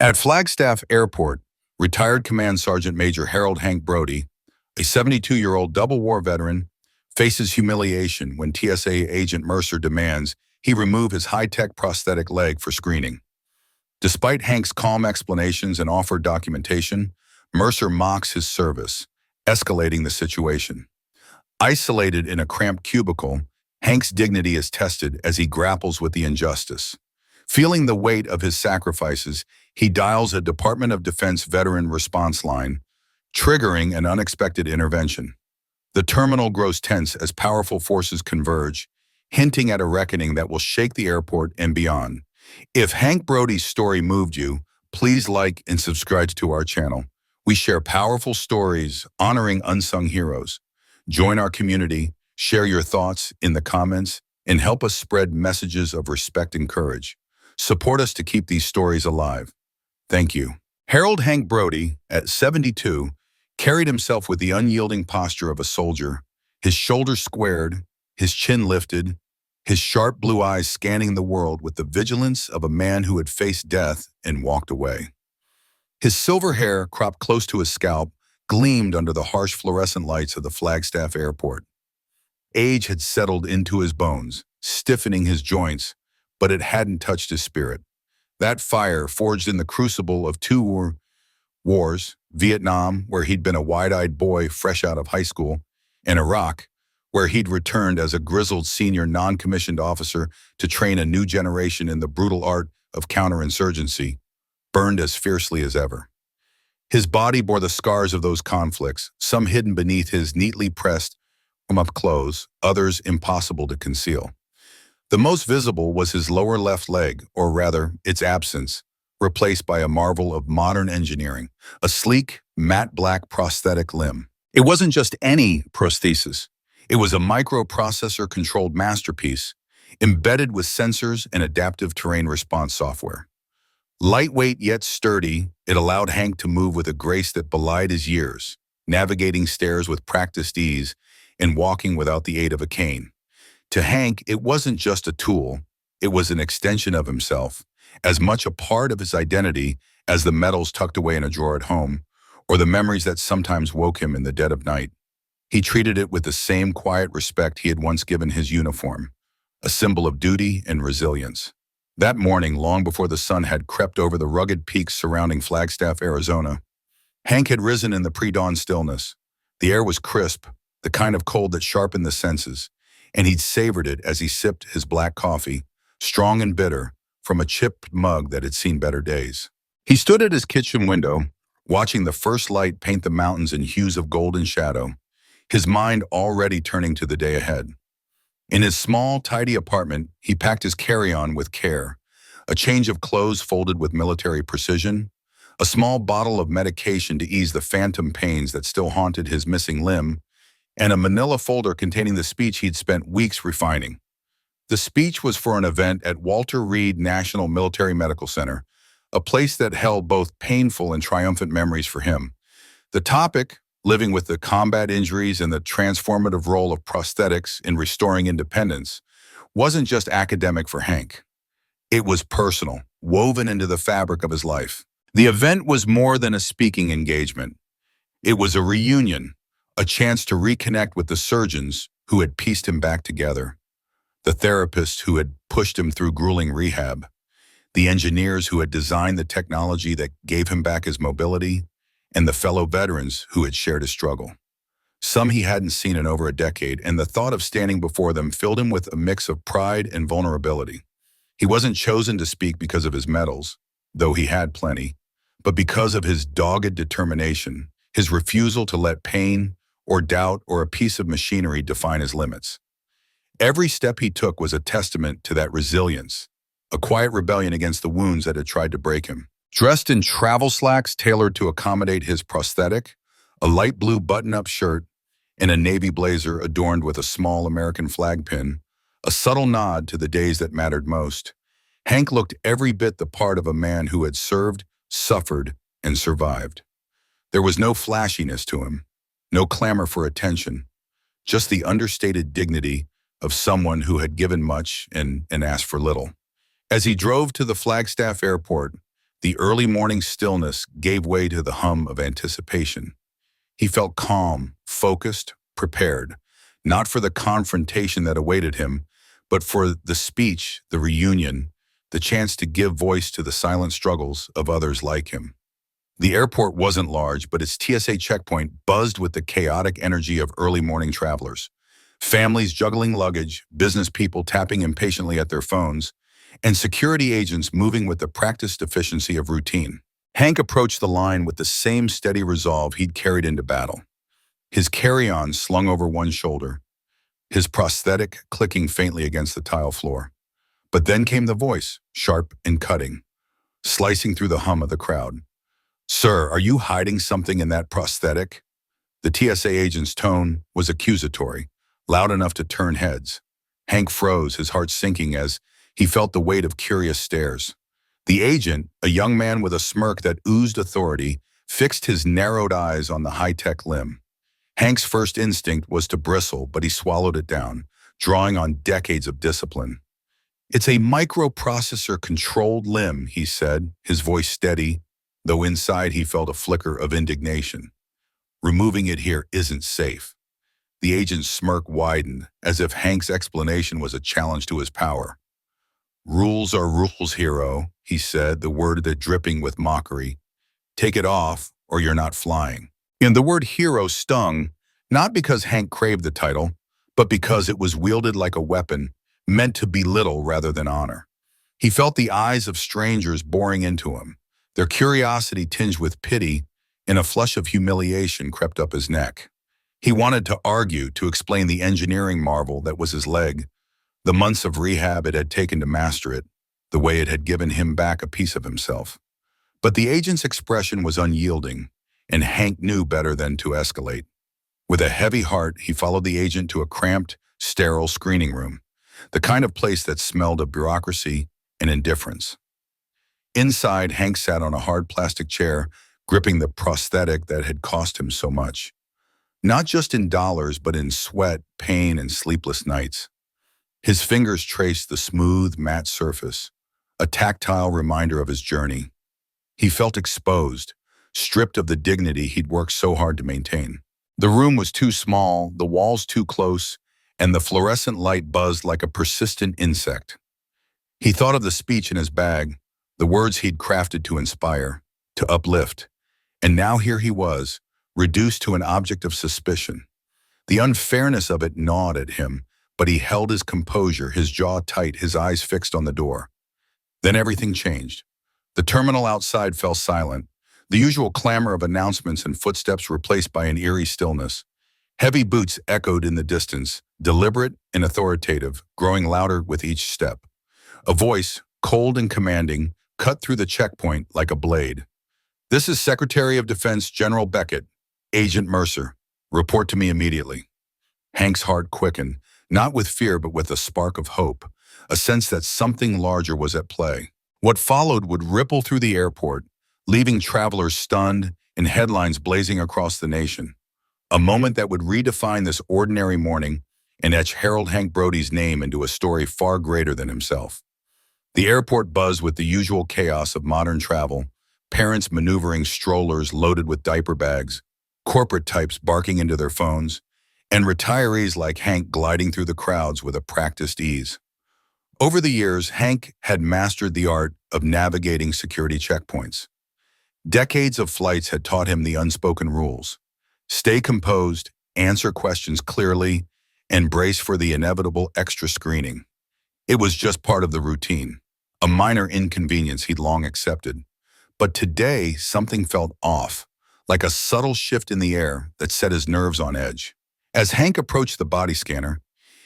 At Flagstaff Airport, retired Command Sergeant Major Harold Hank Brody, a 72-year-old double war veteran, faces humiliation when TSA Agent Mercer demands he remove his high-tech prosthetic leg for screening. Despite Hank's calm explanations and offered documentation, Mercer mocks his service, escalating the situation. Isolated in a cramped cubicle, Hank's dignity is tested as he grapples with the injustice. Feeling the weight of his sacrifices, he dials a Department of Defense veteran response line, triggering an unexpected intervention. The terminal grows tense as powerful forces converge, hinting at a reckoning that will shake the airport and beyond. If Hank Brody's story moved you, please like and subscribe to our channel. We share powerful stories honoring unsung heroes. Join our community, share your thoughts in the comments, and help us spread messages of respect and courage. Support us to keep these stories alive. Thank you. Harold Hank Brody, at 72, carried himself with the unyielding posture of a soldier, his shoulders squared, his chin lifted, his sharp blue eyes scanning the world with the vigilance of a man who had faced death and walked away. His silver hair, cropped close to his scalp, gleamed under the harsh fluorescent lights of the Flagstaff Airport. Age had settled into his bones, stiffening his joints, but it hadn't touched his spirit. That fire, forged in the crucible of two wars, Vietnam, where he'd been a wide-eyed boy fresh out of high school, and Iraq, where he'd returned as a grizzled senior non-commissioned officer to train a new generation in the brutal art of counterinsurgency, burned as fiercely as ever. His body bore the scars of those conflicts, some hidden beneath his neatly pressed up clothes, others impossible to conceal. The most visible was his lower left leg, or rather, its absence, replaced by a marvel of modern engineering, a sleek, matte black prosthetic limb. It wasn't just any prosthesis. It was a microprocessor-controlled masterpiece, embedded with sensors and adaptive terrain response software. Lightweight yet sturdy, it allowed Hank to move with a grace that belied his years, navigating stairs with practiced ease and walking without the aid of a cane. To Hank, it wasn't just a tool, it was an extension of himself, as much a part of his identity as the medals tucked away in a drawer at home, or the memories that sometimes woke him in the dead of night. He treated it with the same quiet respect he had once given his uniform, a symbol of duty and resilience. That morning, long before the sun had crept over the rugged peaks surrounding Flagstaff, Arizona, Hank had risen in the pre-dawn stillness. The air was crisp, the kind of cold that sharpened the senses, and he'd savored it as he sipped his black coffee, strong and bitter, from a chipped mug that had seen better days. He stood at his kitchen window, watching the first light paint the mountains in hues of golden shadow, his mind already turning to the day ahead. In his small, tidy apartment, he packed his carry-on with care, a change of clothes folded with military precision, a small bottle of medication to ease the phantom pains that still haunted his missing limb, and a manila folder containing the speech he'd spent weeks refining. The speech was for an event at Walter Reed National Military Medical Center, a place that held both painful and triumphant memories for him. The topic, living with the combat injuries and the transformative role of prosthetics in restoring independence, wasn't just academic for Hank. It was personal, woven into the fabric of his life. The event was more than a speaking engagement. It was a reunion, a chance to reconnect with the surgeons who had pieced him back together, the therapists who had pushed him through grueling rehab, the engineers who had designed the technology that gave him back his mobility, and the fellow veterans who had shared his struggle. Some he hadn't seen in over a decade, and the thought of standing before them filled him with a mix of pride and vulnerability. He wasn't chosen to speak because of his medals, though he had plenty, but because of his dogged determination, his refusal to let pain or doubt or a piece of machinery define his limits. Every step he took was a testament to that resilience, a quiet rebellion against the wounds that had tried to break him. Dressed in travel slacks tailored to accommodate his prosthetic, a light blue button-up shirt, and a navy blazer adorned with a small American flag pin, a subtle nod to the days that mattered most, Hank looked every bit the part of a man who had served, suffered, and survived. There was no flashiness to him, no clamor for attention, just the understated dignity of someone who had given much and asked for little. As he drove to the Flagstaff Airport, The early morning stillness gave way to the hum of anticipation. He felt calm, focused, prepared, not for the confrontation that awaited him, but for the speech, the reunion, the chance to give voice to the silent struggles of others like him. The airport wasn't large, but its TSA checkpoint buzzed with the chaotic energy of early morning travelers. Families juggling luggage, business people tapping impatiently at their phones, and security agents moving with the practiced efficiency of routine. Hank approached the line with the same steady resolve he'd carried into battle. His carry-on slung over one shoulder, his prosthetic clicking faintly against the tile floor. But then came the voice, sharp and cutting, slicing through the hum of the crowd. "Sir, are you hiding something in that prosthetic?" The TSA agent's tone was accusatory, loud enough to turn heads. Hank froze, his heart sinking as he felt the weight of curious stares. The agent, a young man with a smirk that oozed authority, fixed his narrowed eyes on the high-tech limb. Hank's first instinct was to bristle, but he swallowed it down, drawing on decades of discipline. "It's a microprocessor-controlled limb," he said, his voice steady, though inside he felt a flicker of indignation. "Removing it here isn't safe." The agent's smirk widened, as if Hank's explanation was a challenge to his power. "Rules are rules, hero," he said, the word that dripping with mockery. "Take it off, or you're not flying." And the word hero stung, not because Hank craved the title, but because it was wielded like a weapon, meant to belittle rather than honor. He felt the eyes of strangers boring into him, their curiosity tinged with pity, and a flush of humiliation crept up his neck. He wanted to argue, to explain the engineering marvel that was his leg, the months of rehab it had taken to master it, the way it had given him back a piece of himself. But the agent's expression was unyielding, and Hank knew better than to escalate. With a heavy heart, he followed the agent to a cramped, sterile screening room, the kind of place that smelled of bureaucracy and indifference. Inside, Hank sat on a hard plastic chair, gripping the prosthetic that had cost him so much. Not just in dollars, but in sweat, pain, and sleepless nights. His fingers traced the smooth, matte surface, a tactile reminder of his journey. He felt exposed, stripped of the dignity he'd worked so hard to maintain. The room was too small, the walls too close, and the fluorescent light buzzed like a persistent insect. He thought of the speech in his bag, the words he'd crafted to inspire, to uplift. And now here he was, reduced to an object of suspicion. The unfairness of it gnawed at him, but he held his composure, his jaw tight, his eyes fixed on the door. Then everything changed. The terminal outside fell silent, the usual clamor of announcements and footsteps replaced by an eerie stillness. Heavy boots echoed in the distance, deliberate and authoritative, growing louder with each step. A voice, cold and commanding, cut through the checkpoint like a blade. "This is Secretary of Defense General Beckett, Agent Mercer. Report to me immediately." Hank's heart quickened, not with fear but with a spark of hope, a sense that something larger was at play. What followed would ripple through the airport, leaving travelers stunned and headlines blazing across the nation. A moment that would redefine this ordinary morning and etch Harold Hank Brody's name into a story far greater than himself. The airport buzzed with the usual chaos of modern travel, parents maneuvering strollers loaded with diaper bags, corporate types barking into their phones, and retirees like Hank gliding through the crowds with a practiced ease. Over the years, Hank had mastered the art of navigating security checkpoints. Decades of flights had taught him the unspoken rules. Stay composed, answer questions clearly, and brace for the inevitable extra screening. It was just part of the routine, a minor inconvenience he'd long accepted. But today, something felt off, like a subtle shift in the air that set his nerves on edge. As Hank approached the body scanner,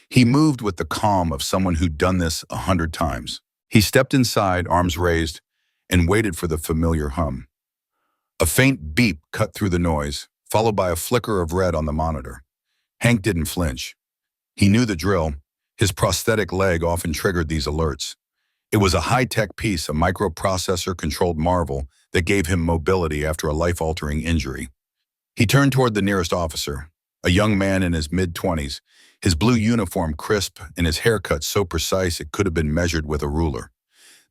he moved with the calm of someone who'd done this 100 times. He stepped inside, arms raised, and waited for the familiar hum. A faint beep cut through the noise, followed by a flicker of red on the monitor. Hank didn't flinch. He knew the drill. His prosthetic leg often triggered these alerts. It was a high-tech piece, a microprocessor-controlled marvel that gave him mobility after a life-altering injury. He turned toward the nearest officer, a young man in his mid-20s, his blue uniform crisp and his haircut so precise it could have been measured with a ruler.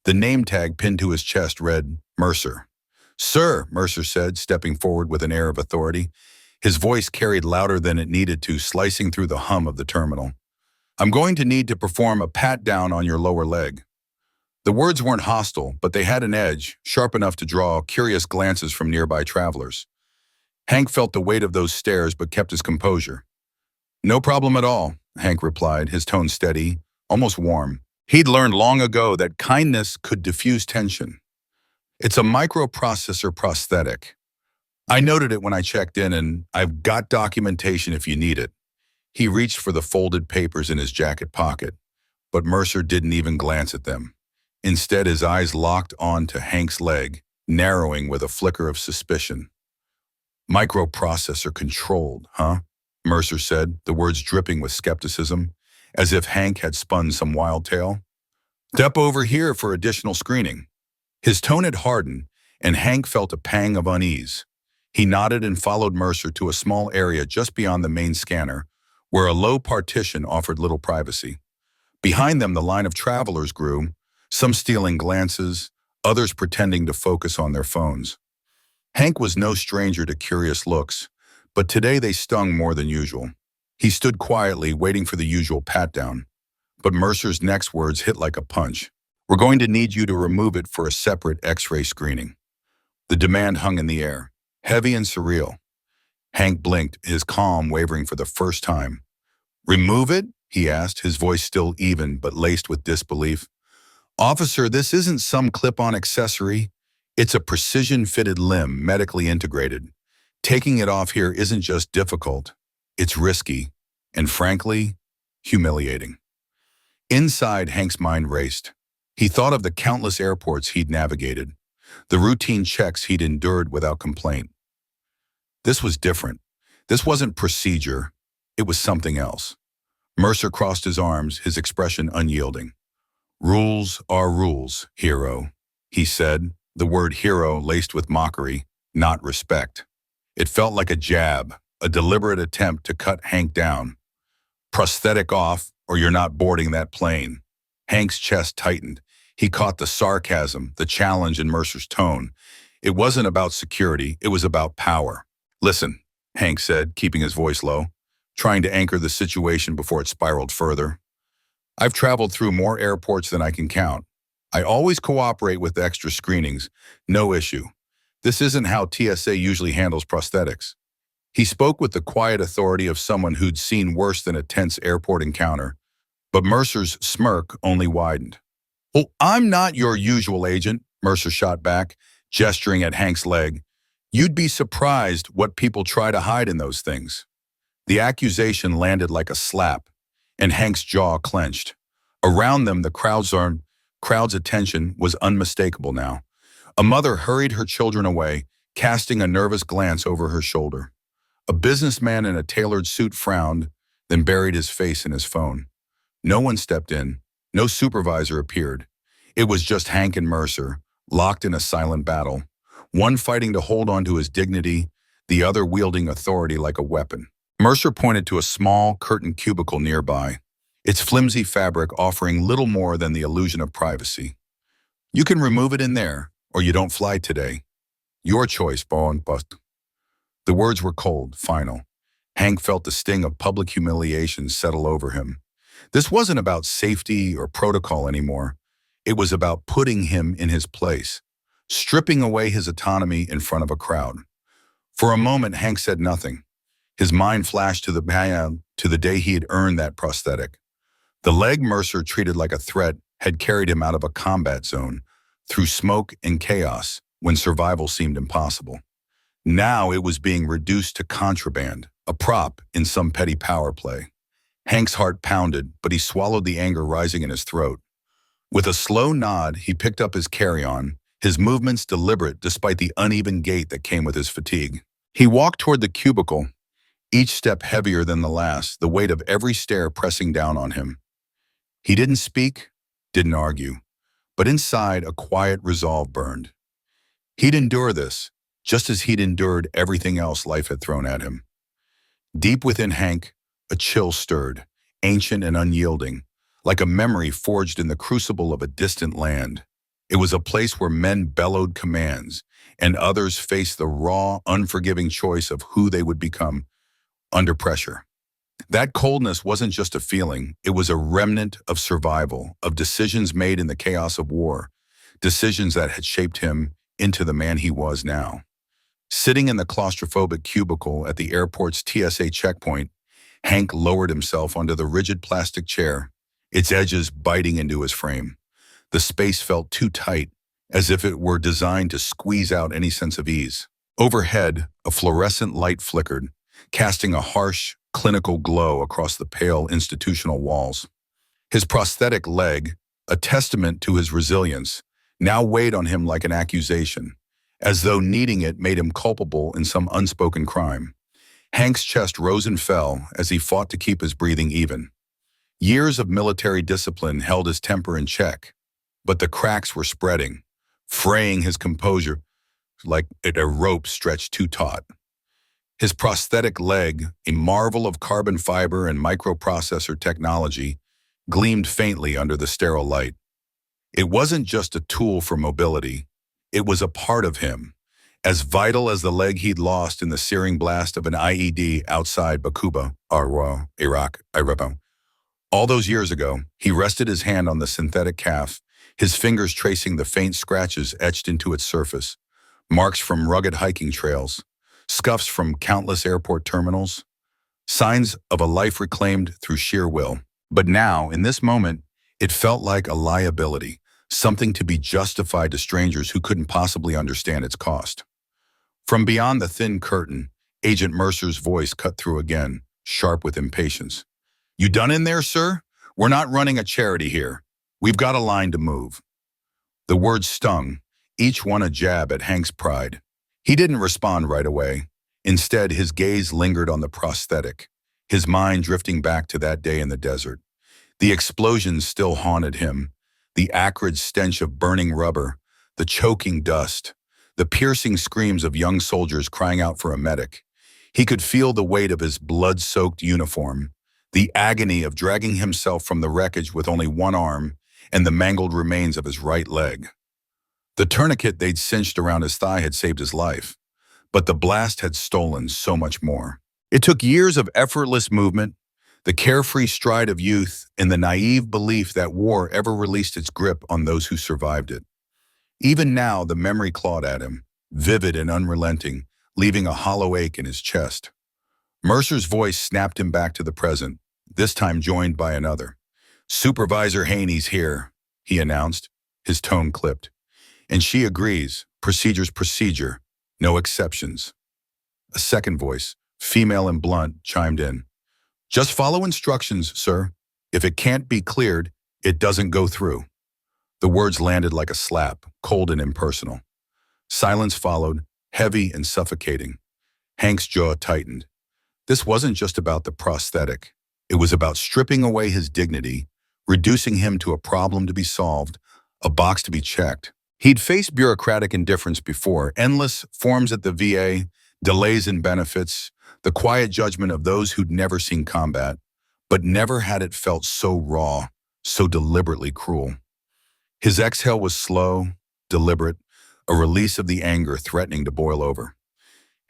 The name tag pinned to his chest read, Mercer. "Sir," Mercer said, stepping forward with an air of authority. His voice carried louder than it needed to, slicing through the hum of the terminal. "I'm going to need to perform a pat-down on your lower leg." The words weren't hostile, but they had an edge, sharp enough to draw curious glances from nearby travelers. Hank felt the weight of those stares but kept his composure. "No problem at all," Hank replied, his tone steady, almost warm. He'd learned long ago that kindness could diffuse tension. "It's a microprocessor prosthetic. I noted it when I checked in, and I've got documentation if you need it." He reached for the folded papers in his jacket pocket, but Mercer didn't even glance at them. Instead, his eyes locked on to Hank's leg, narrowing with a flicker of suspicion. "Microprocessor controlled, huh?" Mercer said, the words dripping with skepticism, as if Hank had spun some wild tale. "Step over here for additional screening." His tone had hardened, and Hank felt a pang of unease. He nodded and followed Mercer to a small area just beyond the main scanner, where a low partition offered little privacy. Behind them, the line of travelers grew, some stealing glances, others pretending to focus on their phones. Hank was no stranger to curious looks, but today they stung more than usual. He stood quietly, waiting for the usual pat-down. But Mercer's next words hit like a punch. "We're going to need you to remove it for a separate X-ray screening." The demand hung in the air, heavy and surreal. Hank blinked, his calm wavering for the first time. "Remove it?" he asked, his voice still even but laced with disbelief. "Officer, this isn't some clip-on accessory. It's a precision-fitted limb, medically integrated. Taking it off here isn't just difficult. It's risky, and frankly, humiliating." Inside, Hank's mind raced. He thought of the countless airports he'd navigated, the routine checks he'd endured without complaint. This was different. This wasn't procedure. It was something else. Mercer crossed his arms, his expression unyielding. "Rules are rules, hero," he said, the word hero laced with mockery, not respect. It felt like a jab, a deliberate attempt to cut Hank down. "Prosthetic off, or you're not boarding that plane." Hank's chest tightened. He caught the sarcasm, the challenge in Mercer's tone. It wasn't about security, it was about power. "Listen," Hank said, keeping his voice low, trying to anchor the situation before it spiraled further. "I've traveled through more airports than I can count. I always cooperate with the extra screenings, no issue. This isn't how TSA usually handles prosthetics." He spoke with the quiet authority of someone who'd seen worse than a tense airport encounter, but Mercer's smirk only widened. "Well, I'm not your usual agent," Mercer shot back, gesturing at Hank's leg. "You'd be surprised what people try to hide in those things." The accusation landed like a slap, and Hank's jaw clenched. Around them, the crowd's attention was unmistakable now. A mother hurried her children away, casting a nervous glance over her shoulder. A businessman in a tailored suit frowned, then buried his face in his phone. No one stepped in. No supervisor appeared. It was just Hank and Mercer, locked in a silent battle, one fighting to hold on to his dignity, the other wielding authority like a weapon. Mercer pointed to a small, curtained cubicle nearby, its flimsy fabric offering little more than the illusion of privacy. "You can remove it in there, or you don't fly today. Your choice, bon bust." The words were cold, final. Hank felt the sting of public humiliation settle over him. This wasn't about safety or protocol anymore. It was about putting him in his place, stripping away his autonomy in front of a crowd. For a moment, Hank said nothing. His mind flashed to the day he had earned that prosthetic. The leg Mercer treated like a threat had carried him out of a combat zone, through smoke and chaos, when survival seemed impossible. Now it was being reduced to contraband, a prop in some petty power play. Hank's heart pounded, but he swallowed the anger rising in his throat. With a slow nod, he picked up his carry-on, his movements deliberate despite the uneven gait that came with his fatigue. He walked toward the cubicle, each step heavier than the last, the weight of every stare pressing down on him. He didn't speak, didn't argue, but inside a quiet resolve burned. He'd endure this, just as he'd endured everything else life had thrown at him. Deep within Hank, a chill stirred, ancient and unyielding, like a memory forged in the crucible of a distant land. It was a place where men bellowed commands and others faced the raw, unforgiving choice of who they would become under pressure. That coldness wasn't just a feeling, it was a remnant of survival, of decisions made in the chaos of war, decisions that had shaped him into the man he was now. Sitting in the claustrophobic cubicle at the airport's TSA checkpoint, Hank lowered himself onto the rigid plastic chair, its edges biting into his frame. The space felt too tight, as if it were designed to squeeze out any sense of ease. Overhead, a fluorescent light flickered, casting a harsh, clinical glow across the pale institutional walls. His prosthetic leg, a testament to his resilience, now weighed on him like an accusation, as though needing it made him culpable in some unspoken crime. Hank's chest rose and fell as he fought to keep his breathing even. Years of military discipline held his temper in check, but the cracks were spreading, fraying his composure like a rope stretched too taut. His prosthetic leg, a marvel of carbon fiber and microprocessor technology, gleamed faintly under the sterile light. It wasn't just a tool for mobility, it was a part of him, as vital as the leg he'd lost in the searing blast of an IED outside Bakuba, Iraq. All those years ago, he rested his hand on the synthetic calf, his fingers tracing the faint scratches etched into its surface, marks from rugged hiking trails, scuffs from countless airport terminals, signs of a life reclaimed through sheer will. But now, in this moment, it felt like a liability, something to be justified to strangers who couldn't possibly understand its cost. From beyond the thin curtain, Agent Mercer's voice cut through again, sharp with impatience. "You done in there, sir? We're not running a charity here. We've got a line to move." The words stung, each one a jab at Hank's pride. He didn't respond right away. Instead, his gaze lingered on the prosthetic, his mind drifting back to that day in the desert. The explosions still haunted him, the acrid stench of burning rubber, the choking dust, the piercing screams of young soldiers crying out for a medic. He could feel the weight of his blood-soaked uniform, the agony of dragging himself from the wreckage with only one arm and the mangled remains of his right leg. The tourniquet they'd cinched around his thigh had saved his life, but the blast had stolen so much more. It took years of effortless movement, the carefree stride of youth, and the naive belief that war ever released its grip on those who survived it. Even now, the memory clawed at him, vivid and unrelenting, leaving a hollow ache in his chest. Mercer's voice snapped him back to the present, this time joined by another. "Supervisor Haney's here," he announced, his tone clipped. "And she agrees. Procedure's procedure. No exceptions." A second voice, female and blunt, chimed in. "Just follow instructions, sir. If it can't be cleared, it doesn't go through." The words landed like a slap, cold and impersonal. Silence followed, heavy and suffocating. Hank's jaw tightened. This wasn't just about the prosthetic. It was about stripping away his dignity, reducing him to a problem to be solved, a box to be checked. He'd faced bureaucratic indifference before, endless forms at the VA, delays in benefits, the quiet judgment of those who'd never seen combat, but never had it felt so raw, so deliberately cruel. His exhale was slow, deliberate, a release of the anger threatening to boil over.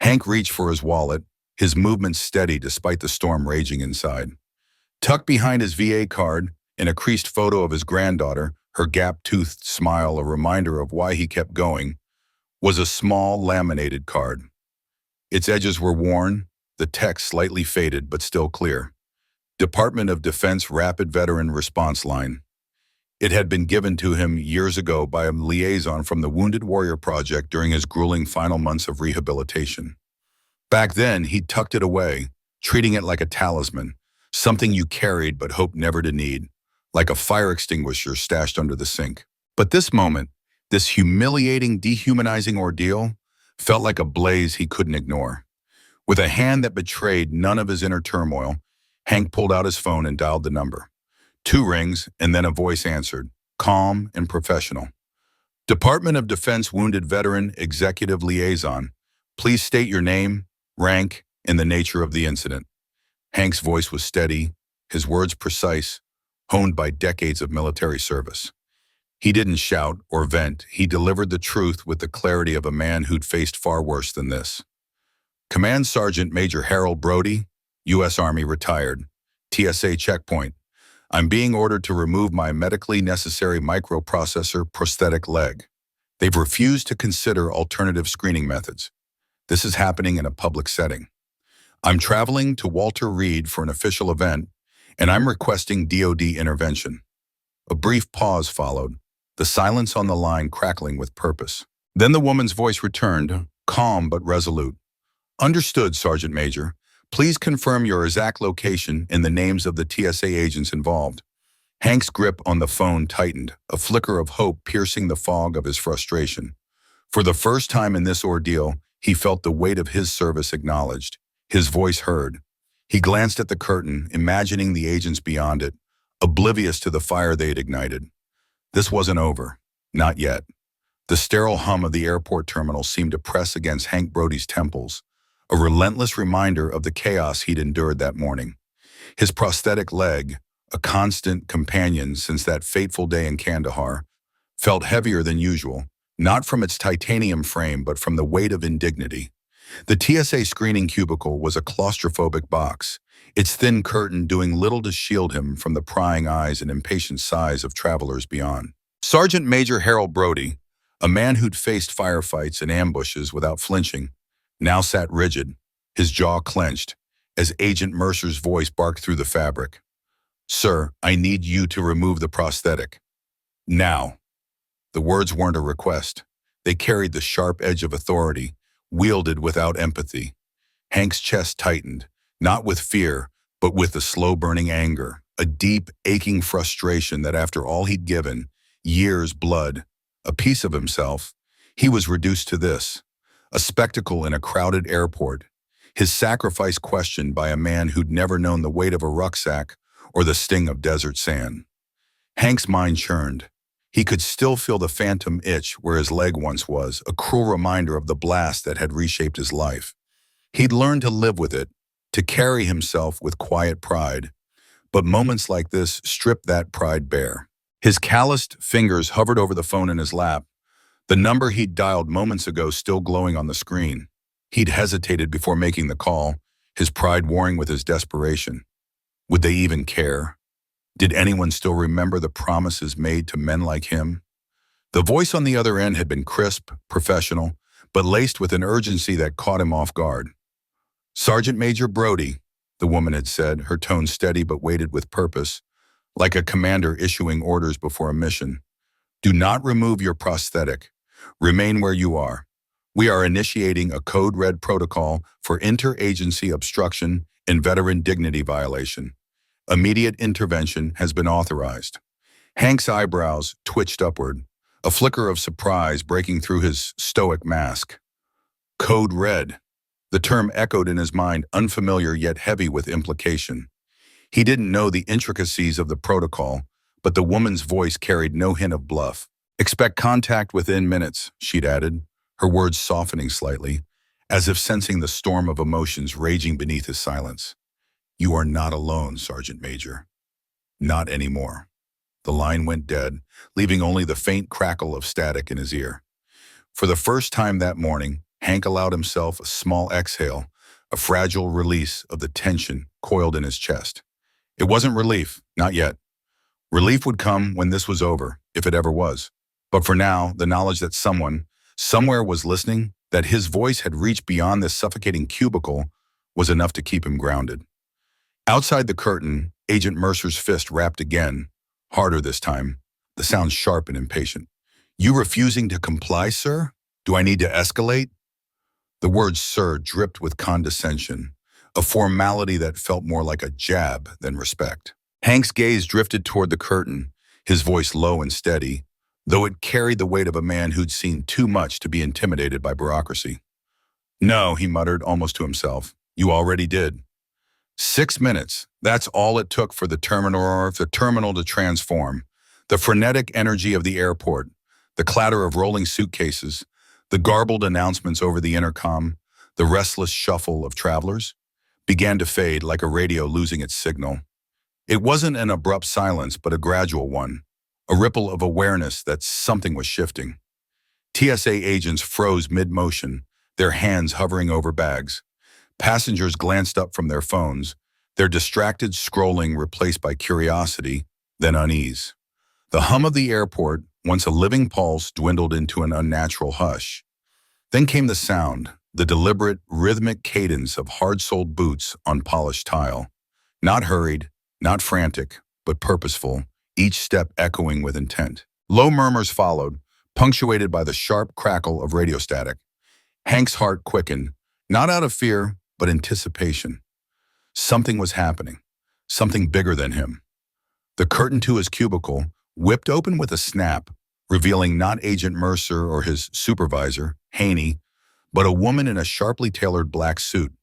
Hank reached for his wallet, his movements steady despite the storm raging inside. Tucked behind his VA card, in a creased photo of his granddaughter, her gap-toothed smile a reminder of why he kept going, was a small laminated card. Its edges were worn, the text slightly faded but still clear. Department of Defense Rapid Veteran Response Line. It had been given to him years ago by a liaison from the Wounded Warrior Project during his grueling final months of rehabilitation. Back then, he'd tucked it away, treating it like a talisman, something you carried but hoped never to need, like a fire extinguisher stashed under the sink. But this moment, this humiliating, dehumanizing ordeal, felt like a blaze he couldn't ignore. With a hand that betrayed none of his inner turmoil, Hank pulled out his phone and dialed the number. 2 rings, and then a voice answered, calm and professional. "Department of Defense Wounded Veteran Executive Liaison. Please state your name, rank, and the nature of the incident." Hank's voice was steady, his words precise, honed by decades of military service. He didn't shout or vent. He delivered the truth with the clarity of a man who'd faced far worse than this. Command Sergeant Major Harold Brody, U.S. Army retired. TSA checkpoint. I'm being ordered to remove my medically necessary microprocessor prosthetic leg. They've refused to consider alternative screening methods. This is happening in a public setting. I'm traveling to Walter Reed for an official event, and I'm requesting DoD intervention. A brief pause followed, the silence on the line crackling with purpose. Then the woman's voice returned, calm but resolute. Understood, Sergeant Major. Please confirm your exact location and the names of the TSA agents involved. Hank's grip on the phone tightened, a flicker of hope piercing the fog of his frustration. For the first time in this ordeal, he felt the weight of his service acknowledged, his voice heard. He glanced at the curtain, imagining the agents beyond it, oblivious to the fire they'd ignited. This wasn't over. Not yet. The sterile hum of the airport terminal seemed to press against Hank Brody's temples, a relentless reminder of the chaos he'd endured that morning. His prosthetic leg, a constant companion since that fateful day in Kandahar, felt heavier than usual, not from its titanium frame but from the weight of indignity. The TSA screening cubicle was a claustrophobic box, its thin curtain doing little to shield him from the prying eyes and impatient sighs of travelers beyond. Sergeant Major Harold Brody, a man who'd faced firefights and ambushes without flinching, now sat rigid, his jaw clenched, as Agent Mercer's voice barked through the fabric. Sir, I need you to remove the prosthetic. Now. The words weren't a request. They carried the sharp edge of authority, wielded without empathy. Hank's chest tightened, not with fear, but with a slow-burning anger, a deep, aching frustration that after all he'd given, years' blood, a piece of himself, he was reduced to this. A spectacle in a crowded airport, his sacrifice questioned by a man who'd never known the weight of a rucksack or the sting of desert sand. Hank's mind churned. He could still feel the phantom itch where his leg once was, a cruel reminder of the blast that had reshaped his life. He'd learned to live with it, to carry himself with quiet pride. But moments like this stripped that pride bare. His calloused fingers hovered over the phone in his lap, the number he'd dialed moments ago still glowing on the screen. He'd hesitated before making the call, his pride warring with his desperation. Would they even care? Did anyone still remember the promises made to men like him? The voice on the other end had been crisp, professional, but laced with an urgency that caught him off guard. Sergeant Major Brody, the woman had said, her tone steady but weighted with purpose, like a commander issuing orders before a mission. Do not remove your prosthetic. Remain where you are. We are initiating a code red protocol for interagency obstruction and veteran dignity violation. Immediate intervention has been authorized. Hank's eyebrows twitched upward, a flicker of surprise breaking through his stoic mask. Code red. The term echoed in his mind, unfamiliar yet heavy with implication. He didn't know the intricacies of the protocol, but the woman's voice carried no hint of bluff. Expect contact within minutes, she'd added, her words softening slightly, as if sensing the storm of emotions raging beneath his silence. You are not alone, Sergeant Major. Not anymore. The line went dead, leaving only the faint crackle of static in his ear. For the first time that morning, Hank allowed himself a small exhale, a fragile release of the tension coiled in his chest. It wasn't relief, not yet. Relief would come when this was over, if it ever was. But for now, the knowledge that someone, somewhere was listening, that his voice had reached beyond this suffocating cubicle, was enough to keep him grounded. Outside the curtain, Agent Mercer's fist rapped again, harder this time, the sound sharp and impatient. You refusing to comply, sir? Do I need to escalate? The word sir dripped with condescension, a formality that felt more like a jab than respect. Hank's gaze drifted toward the curtain, his voice low and steady, though it carried the weight of a man who'd seen too much to be intimidated by bureaucracy. No, he muttered, almost to himself. You already did. 6 minutes. That's all it took for the terminal to transform. The frenetic energy of the airport, the clatter of rolling suitcases, the garbled announcements over the intercom, the restless shuffle of travelers, began to fade like a radio losing its signal. It wasn't an abrupt silence, but a gradual one, a ripple of awareness that something was shifting. TSA agents froze mid-motion, their hands hovering over bags. Passengers glanced up from their phones, their distracted scrolling replaced by curiosity, then unease. The hum of the airport, once a living pulse, dwindled into an unnatural hush. Then came the sound, the deliberate, rhythmic cadence of hard-soled boots on polished tile. Not hurried, not frantic, but purposeful, each step echoing with intent. Low murmurs followed, punctuated by the sharp crackle of radio static. Hank's heart quickened, not out of fear, but anticipation. Something was happening, something bigger than him. The curtain to his cubicle whipped open with a snap, revealing not Agent Mercer or his supervisor, Haney, but a woman in a sharply tailored black suit.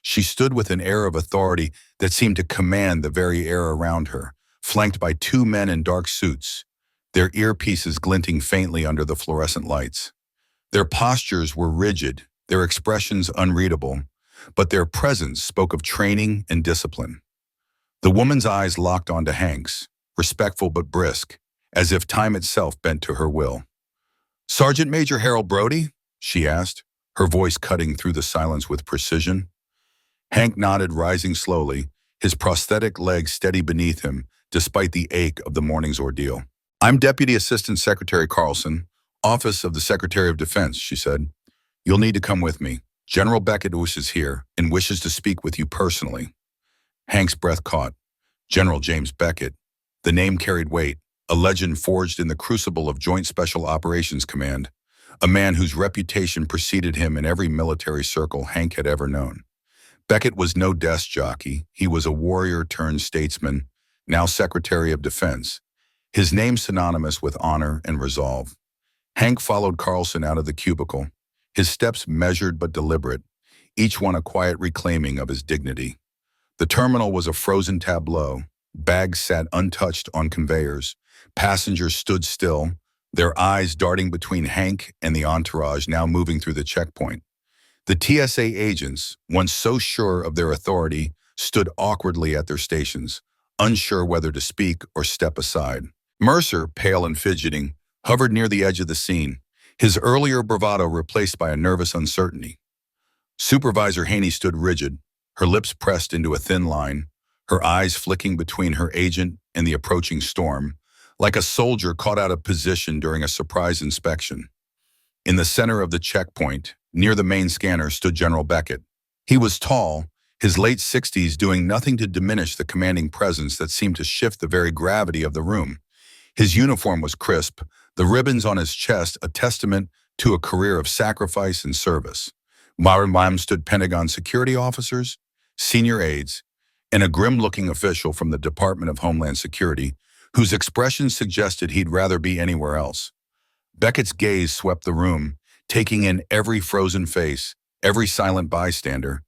She stood with an air of authority that seemed to command the very air around her, flanked by two men in dark suits, their earpieces glinting faintly under the fluorescent lights. Their postures were rigid, their expressions unreadable, but their presence spoke of training and discipline. The woman's eyes locked onto Hank's, respectful but brisk, as if time itself bent to her will. "Sergeant Major Harold Brody?" she asked, her voice cutting through the silence with precision. Hank nodded, rising slowly, his prosthetic legs steady beneath him, despite the ache of the morning's ordeal. "I'm Deputy Assistant Secretary Carlson, Office of the Secretary of Defense," she said. "You'll need to come with me. General Beckett is here and wishes to speak with you personally." Hank's breath caught. General James Beckett. The name carried weight, a legend forged in the crucible of Joint Special Operations Command, a man whose reputation preceded him in every military circle Hank had ever known. Beckett was no desk jockey. He was a warrior turned statesman, now Secretary of Defense, his name synonymous with honor and resolve. Hank followed Carlson out of the cubicle, his steps measured but deliberate, each one a quiet reclaiming of his dignity. The terminal was a frozen tableau. Bags sat untouched on conveyors. Passengers stood still, their eyes darting between Hank and the entourage now moving through the checkpoint. The TSA agents, once so sure of their authority, stood awkwardly at their stations, unsure whether to speak or step aside. Mercer, pale and fidgeting, hovered near the edge of the scene, his earlier bravado replaced by a nervous uncertainty. Supervisor Haney stood rigid, her lips pressed into a thin line, her eyes flicking between her agent and the approaching storm, like a soldier caught out of position during a surprise inspection. In the center of the checkpoint, near the main scanner, stood General Beckett. He was tall, his late 60s doing nothing to diminish the commanding presence that seemed to shift the very gravity of the room. His uniform was crisp, the ribbons on his chest a testament to a career of sacrifice and service. Behind him stood Pentagon security officers, senior aides, and a grim-looking official from the Department of Homeland Security, whose expression suggested he'd rather be anywhere else. Beckett's gaze swept the room, taking in every frozen face, every silent bystander,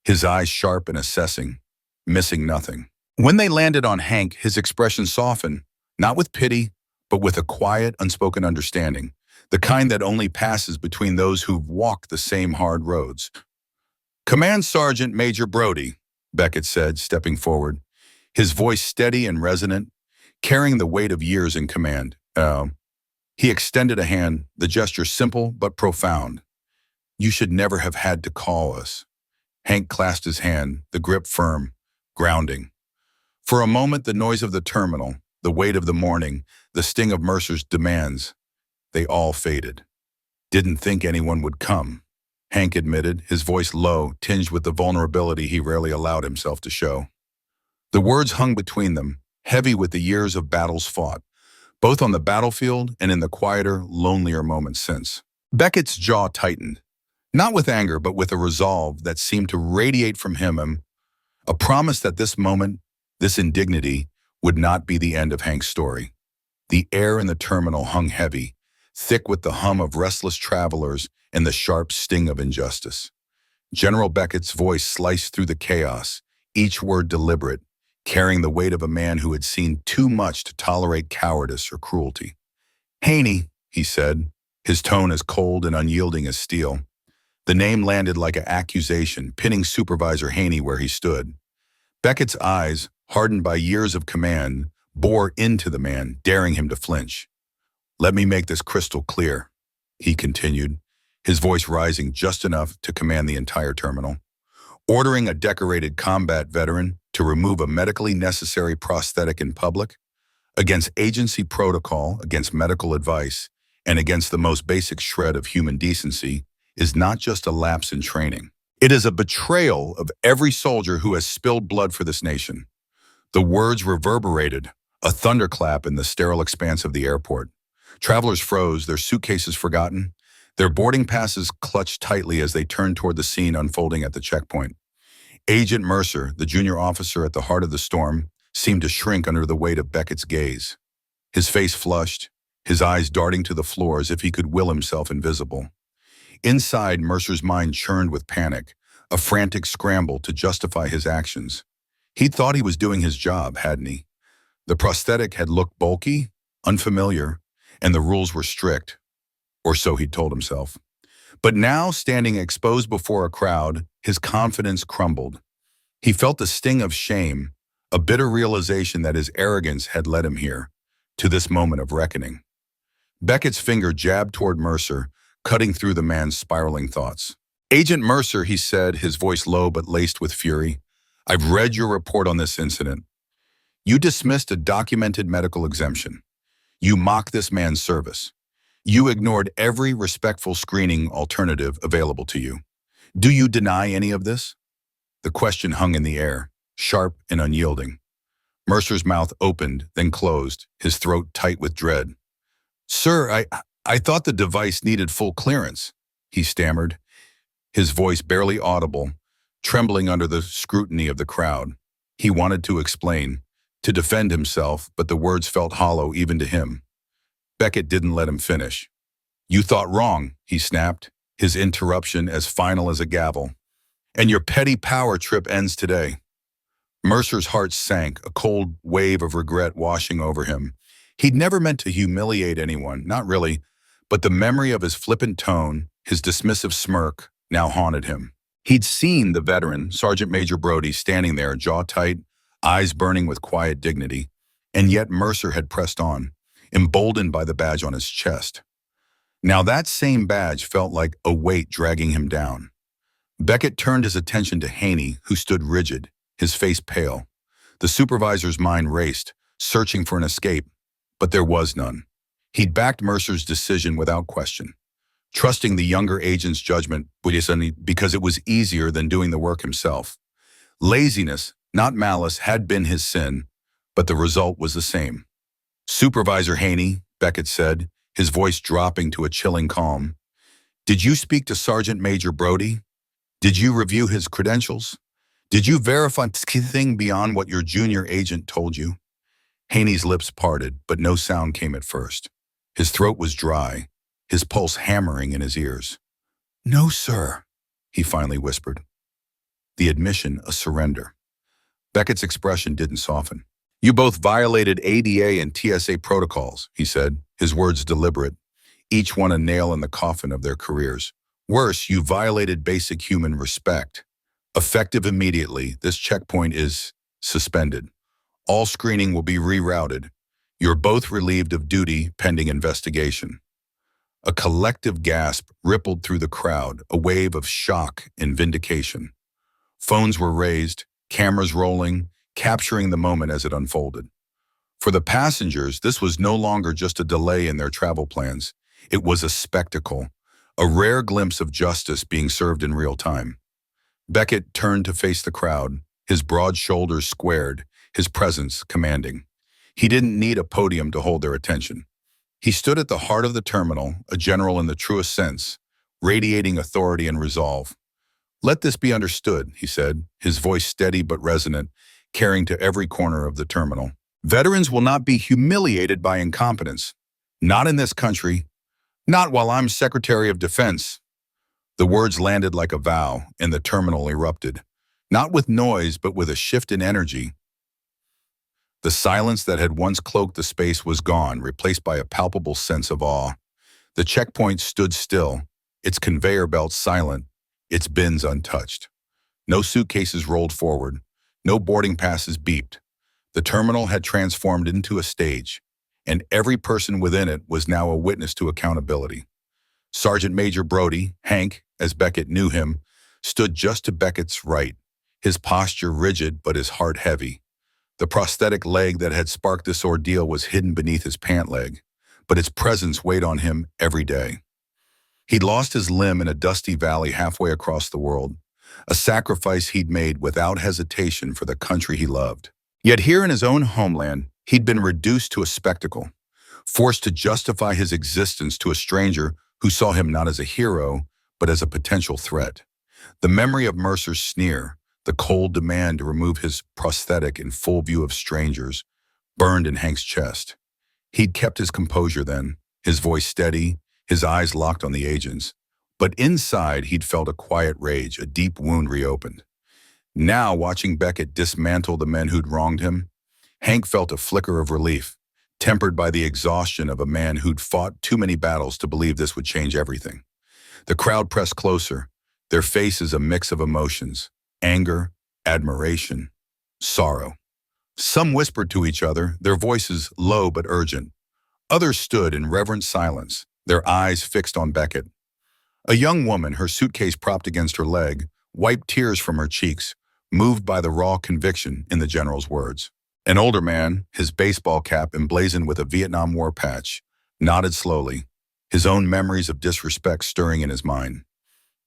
his eyes sharp and assessing, missing nothing. When they landed on Hank, his expression softened, not with pity, but with a quiet, unspoken understanding, the kind that only passes between those who've walked the same hard roads. "Command Sergeant Major Brody," Beckett said, stepping forward, his voice steady and resonant, carrying the weight of years in command. He extended a hand, the gesture simple but profound. "You should never have had to call us." Hank clasped his hand, the grip firm, grounding. For a moment, the noise of the terminal, the weight of the morning, the sting of Mercer's demands, they all faded. "Didn't think anyone would come," Hank admitted, his voice low, tinged with the vulnerability he rarely allowed himself to show. The words hung between them, heavy with the years of battles fought, both on the battlefield and in the quieter, lonelier moments since. Beckett's jaw tightened, not with anger, but with a resolve that seemed to radiate from him, a promise that this moment, this indignity, would not be the end of Hank's story. The air in the terminal hung heavy, thick with the hum of restless travelers and the sharp sting of injustice. General Beckett's voice sliced through the chaos, each word deliberate, carrying the weight of a man who had seen too much to tolerate cowardice or cruelty. "Haney," he said, his tone as cold and unyielding as steel. The name landed like an accusation, pinning Supervisor Haney where he stood. Beckett's eyes, hardened by years of command, bore into the man, daring him to flinch. "Let me make this crystal clear," he continued, his voice rising just enough to command the entire terminal. Ordering a decorated combat veteran to remove a medically necessary prosthetic in public, against agency protocol, against medical advice, and against the most basic shred of human decency, is not just a lapse in training. It is a betrayal of every soldier who has spilled blood for this nation. The words reverberated, a thunderclap in the sterile expanse of the airport. Travelers froze, their suitcases forgotten, their boarding passes clutched tightly as they turned toward the scene unfolding at the checkpoint. Agent Mercer, the junior officer at the heart of the storm, seemed to shrink under the weight of Beckett's gaze. His face flushed, his eyes darting to the floor as if he could will himself invisible. Inside, Mercer's mind churned with panic, a frantic scramble to justify his actions. He'd thought he was doing his job, hadn't he? The prosthetic had looked bulky, unfamiliar, and the rules were strict. Or so he'd told himself. But now, standing exposed before a crowd, his confidence crumbled. He felt the sting of shame, a bitter realization that his arrogance had led him here, to this moment of reckoning. Beckett's finger jabbed toward Mercer, cutting through the man's spiraling thoughts. "Agent Mercer," he said, his voice low but laced with fury, "I've read your report on this incident. You dismissed a documented medical exemption. You mocked this man's service. You ignored every respectful screening alternative available to you. Do you deny any of this?" The question hung in the air, sharp and unyielding. Mercer's mouth opened, then closed, his throat tight with dread. "Sir, I thought the device needed full clearance," he stammered, his voice barely audible, trembling under the scrutiny of the crowd. He wanted to explain, to defend himself, but the words felt hollow even to him. Beckett didn't let him finish. "You thought wrong," he snapped, his interruption as final as a gavel. "And your petty power trip ends today." Mercer's heart sank, a cold wave of regret washing over him. He'd never meant to humiliate anyone, not really, but the memory of his flippant tone, his dismissive smirk, now haunted him. He'd seen the veteran, Sergeant Major Brody, standing there, jaw tight, eyes burning with quiet dignity, and yet Mercer had pressed on, emboldened by the badge on his chest. Now that same badge felt like a weight dragging him down. Beckett turned his attention to Haney, who stood rigid, his face pale. The supervisor's mind raced, searching for an escape, but there was none. He'd backed Mercer's decision without question, trusting the younger agent's judgment because it was easier than doing the work himself. Laziness, not malice, had been his sin, but the result was the same. "Supervisor Haney," Beckett said, his voice dropping to a chilling calm, "did you speak to Sergeant Major Brody? Did you review his credentials? Did you verify anything beyond what your junior agent told you?" Haney's lips parted, but no sound came at first. His throat was dry, his pulse hammering in his ears. "No, sir," he finally whispered. The admission a surrender. Beckett's expression didn't soften. "You both violated ADA and TSA protocols," he said, his words deliberate, each one a nail in the coffin of their careers. "Worse, you violated basic human respect. Effective immediately, this checkpoint is suspended. All screening will be rerouted. You're both relieved of duty pending investigation." A collective gasp rippled through the crowd, a wave of shock and vindication. Phones were raised, cameras rolling, capturing the moment as it unfolded. For the passengers, this was no longer just a delay in their travel plans. It was a spectacle, a rare glimpse of justice being served in real time. Beckett turned to face the crowd, his broad shoulders squared, his presence commanding. He didn't need a podium to hold their attention. He stood at the heart of the terminal, a general in the truest sense, radiating authority and resolve. "Let this be understood," he said, his voice steady but resonant, carrying to every corner of the terminal. "Veterans will not be humiliated by incompetence. Not in this country. Not while I'm Secretary of Defense." The words landed like a vow, and the terminal erupted. Not with noise, but with a shift in energy. The silence that had once cloaked the space was gone, replaced by a palpable sense of awe. The checkpoint stood still, its conveyor belt silent, its bins untouched. No suitcases rolled forward, no boarding passes beeped. The terminal had transformed into a stage, and every person within it was now a witness to accountability. Sergeant Major Brody, Hank, as Beckett knew him, stood just to Beckett's right, his posture rigid but his heart heavy. The prosthetic leg that had sparked this ordeal was hidden beneath his pant leg, but its presence weighed on him every day. He'd lost his limb in a dusty valley halfway across the world, a sacrifice he'd made without hesitation for the country he loved. Yet here in his own homeland, he'd been reduced to a spectacle, forced to justify his existence to a stranger who saw him not as a hero, but as a potential threat. The memory of Mercer's sneer, the cold demand to remove his prosthetic in full view of strangers, burned in Hank's chest. He'd kept his composure then, his voice steady, his eyes locked on the agents. But inside, he'd felt a quiet rage, a deep wound reopened. Now, watching Beckett dismantle the men who'd wronged him, Hank felt a flicker of relief, tempered by the exhaustion of a man who'd fought too many battles to believe this would change everything. The crowd pressed closer, their faces a mix of emotions: anger, admiration, sorrow. Some whispered to each other, their voices low but urgent. Others stood in reverent silence, their eyes fixed on Beckett. A young woman, her suitcase propped against her leg, wiped tears from her cheeks, moved by the raw conviction in the general's words. An older man, his baseball cap emblazoned with a Vietnam War patch, nodded slowly, his own memories of disrespect stirring in his mind.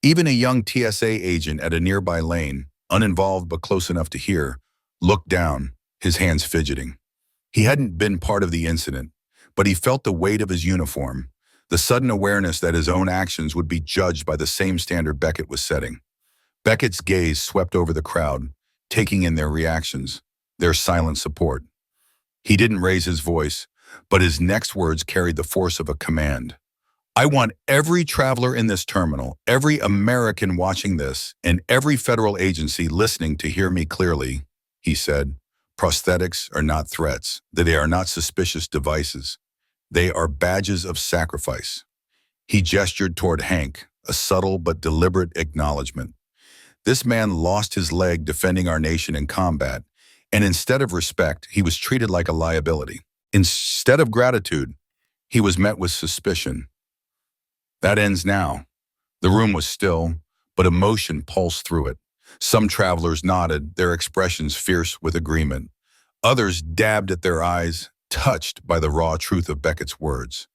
Even a young TSA agent at a nearby lane, uninvolved but close enough to hear, looked down, his hands fidgeting. He hadn't been part of the incident, but he felt the weight of his uniform, the sudden awareness that his own actions would be judged by the same standard Beckett was setting. Beckett's gaze swept over the crowd, taking in their reactions, their silent support. He didn't raise his voice, but his next words carried the force of a command. I want every traveler in this terminal, every American watching this, and every federal agency listening to hear me clearly, he said. Prosthetics are not threats. They are not suspicious devices. They are badges of sacrifice. He gestured toward Hank, a subtle but deliberate acknowledgement. This man lost his leg defending our nation in combat, and instead of respect, he was treated like a liability. Instead of gratitude, he was met with suspicion. That ends now. The room was still, but emotion pulsed through it. Some travelers nodded, their expressions fierce with agreement. Others dabbed at their eyes, touched by the raw truth of Beckett's words.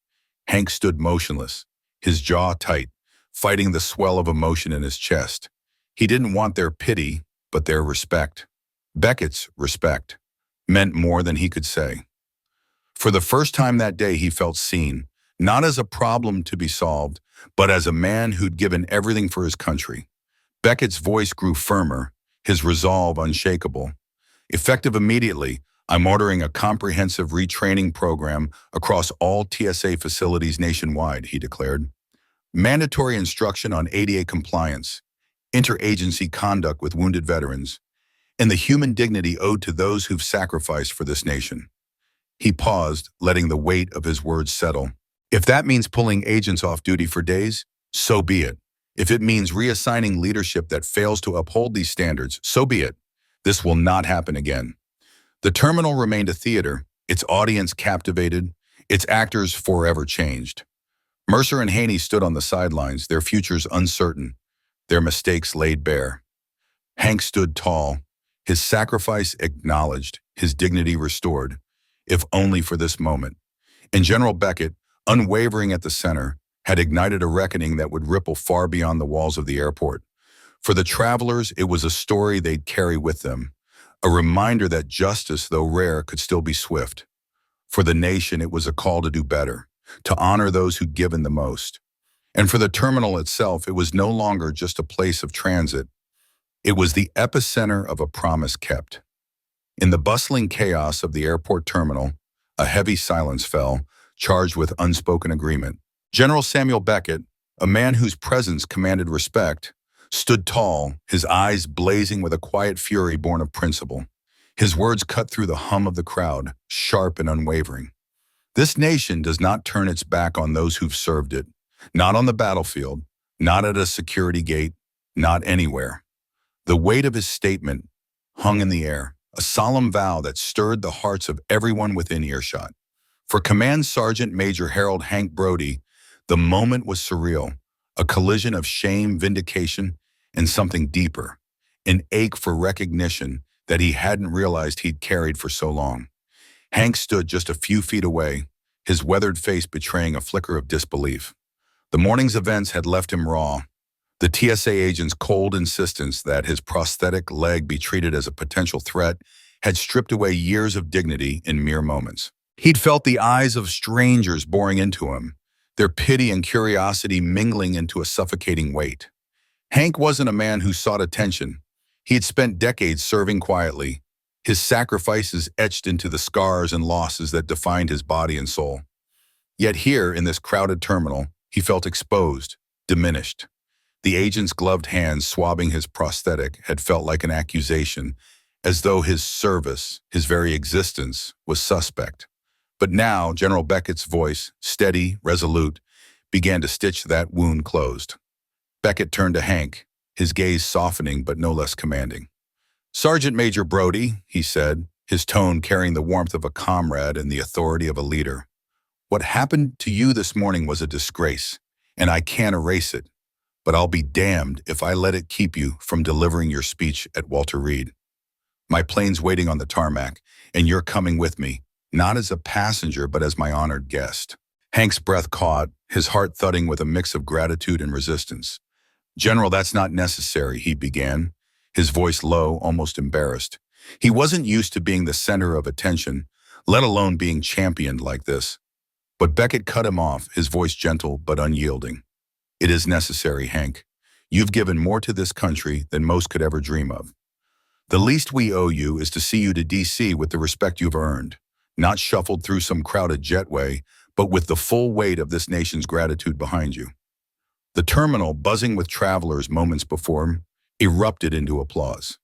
Hank stood motionless, his jaw tight, fighting the swell of emotion in his chest. He didn't want their pity, but their respect. Beckett's respect meant more than he could say. For the first time that day, he felt seen, not as a problem to be solved, but as a man who'd given everything for his country. Beckett's voice grew firmer, his resolve unshakable. Effective immediately, I'm ordering a comprehensive retraining program across all TSA facilities nationwide, he declared. Mandatory instruction on ADA compliance, interagency conduct with wounded veterans, and the human dignity owed to those who've sacrificed for this nation. He paused, letting the weight of his words settle. If that means pulling agents off duty for days, so be it. If it means reassigning leadership that fails to uphold these standards, so be it. This will not happen again. The terminal remained a theater, its audience captivated, its actors forever changed. Mercer and Haney stood on the sidelines, their futures uncertain, their mistakes laid bare. Hank stood tall, his sacrifice acknowledged, his dignity restored, if only for this moment. And General Beckett, unwavering at the center, had ignited a reckoning that would ripple far beyond the walls of the airport. For the travelers, it was a story they'd carry with them, a reminder that justice, though rare, could still be swift. For the nation, it was a call to do better, to honor those who'd given the most. And for the terminal itself, it was no longer just a place of transit. It was the epicenter of a promise kept. In the bustling chaos of the airport terminal, a heavy silence fell, charged with unspoken agreement. General Samuel Beckett, a man whose presence commanded respect, stood tall, his eyes blazing with a quiet fury born of principle. His words cut through the hum of the crowd, sharp and unwavering. This nation does not turn its back on those who've served it, not on the battlefield, not at a security gate, not anywhere. The weight of his statement hung in the air, a solemn vow that stirred the hearts of everyone within earshot. For Command Sergeant Major Harold Hank Brody, the moment was surreal, a collision of shame, vindication, and something deeper, an ache for recognition that he hadn't realized he'd carried for so long. Hank stood just a few feet away, his weathered face betraying a flicker of disbelief. The morning's events had left him raw. The TSA agent's cold insistence that his prosthetic leg be treated as a potential threat had stripped away years of dignity in mere moments. He'd felt the eyes of strangers boring into him, their pity and curiosity mingling into a suffocating weight. Hank wasn't a man who sought attention. He had spent decades serving quietly, his sacrifices etched into the scars and losses that defined his body and soul. Yet here, in this crowded terminal, he felt exposed, diminished. The agent's gloved hands swabbing his prosthetic had felt like an accusation, as though his service, his very existence, was suspect. But now, General Beckett's voice, steady, resolute, began to stitch that wound closed. Beckett turned to Hank, his gaze softening but no less commanding. "Sergeant Major Brody," he said, his tone carrying the warmth of a comrade and the authority of a leader. "What happened to you this morning was a disgrace, and I can't erase it. But I'll be damned if I let it keep you from delivering your speech at Walter Reed. My plane's waiting on the tarmac, and you're coming with me, not as a passenger but as my honored guest." Hank's breath caught, his heart thudding with a mix of gratitude and resistance. "General, that's not necessary," he began, his voice low, almost embarrassed. He wasn't used to being the center of attention, let alone being championed like this. But Beckett cut him off, his voice gentle but unyielding. "It is necessary, Hank. You've given more to this country than most could ever dream of. The least we owe you is to see you to D.C. with the respect you've earned, not shuffled through some crowded jetway, but with the full weight of this nation's gratitude behind you." The terminal, buzzing with travelers moments before him, erupted into applause.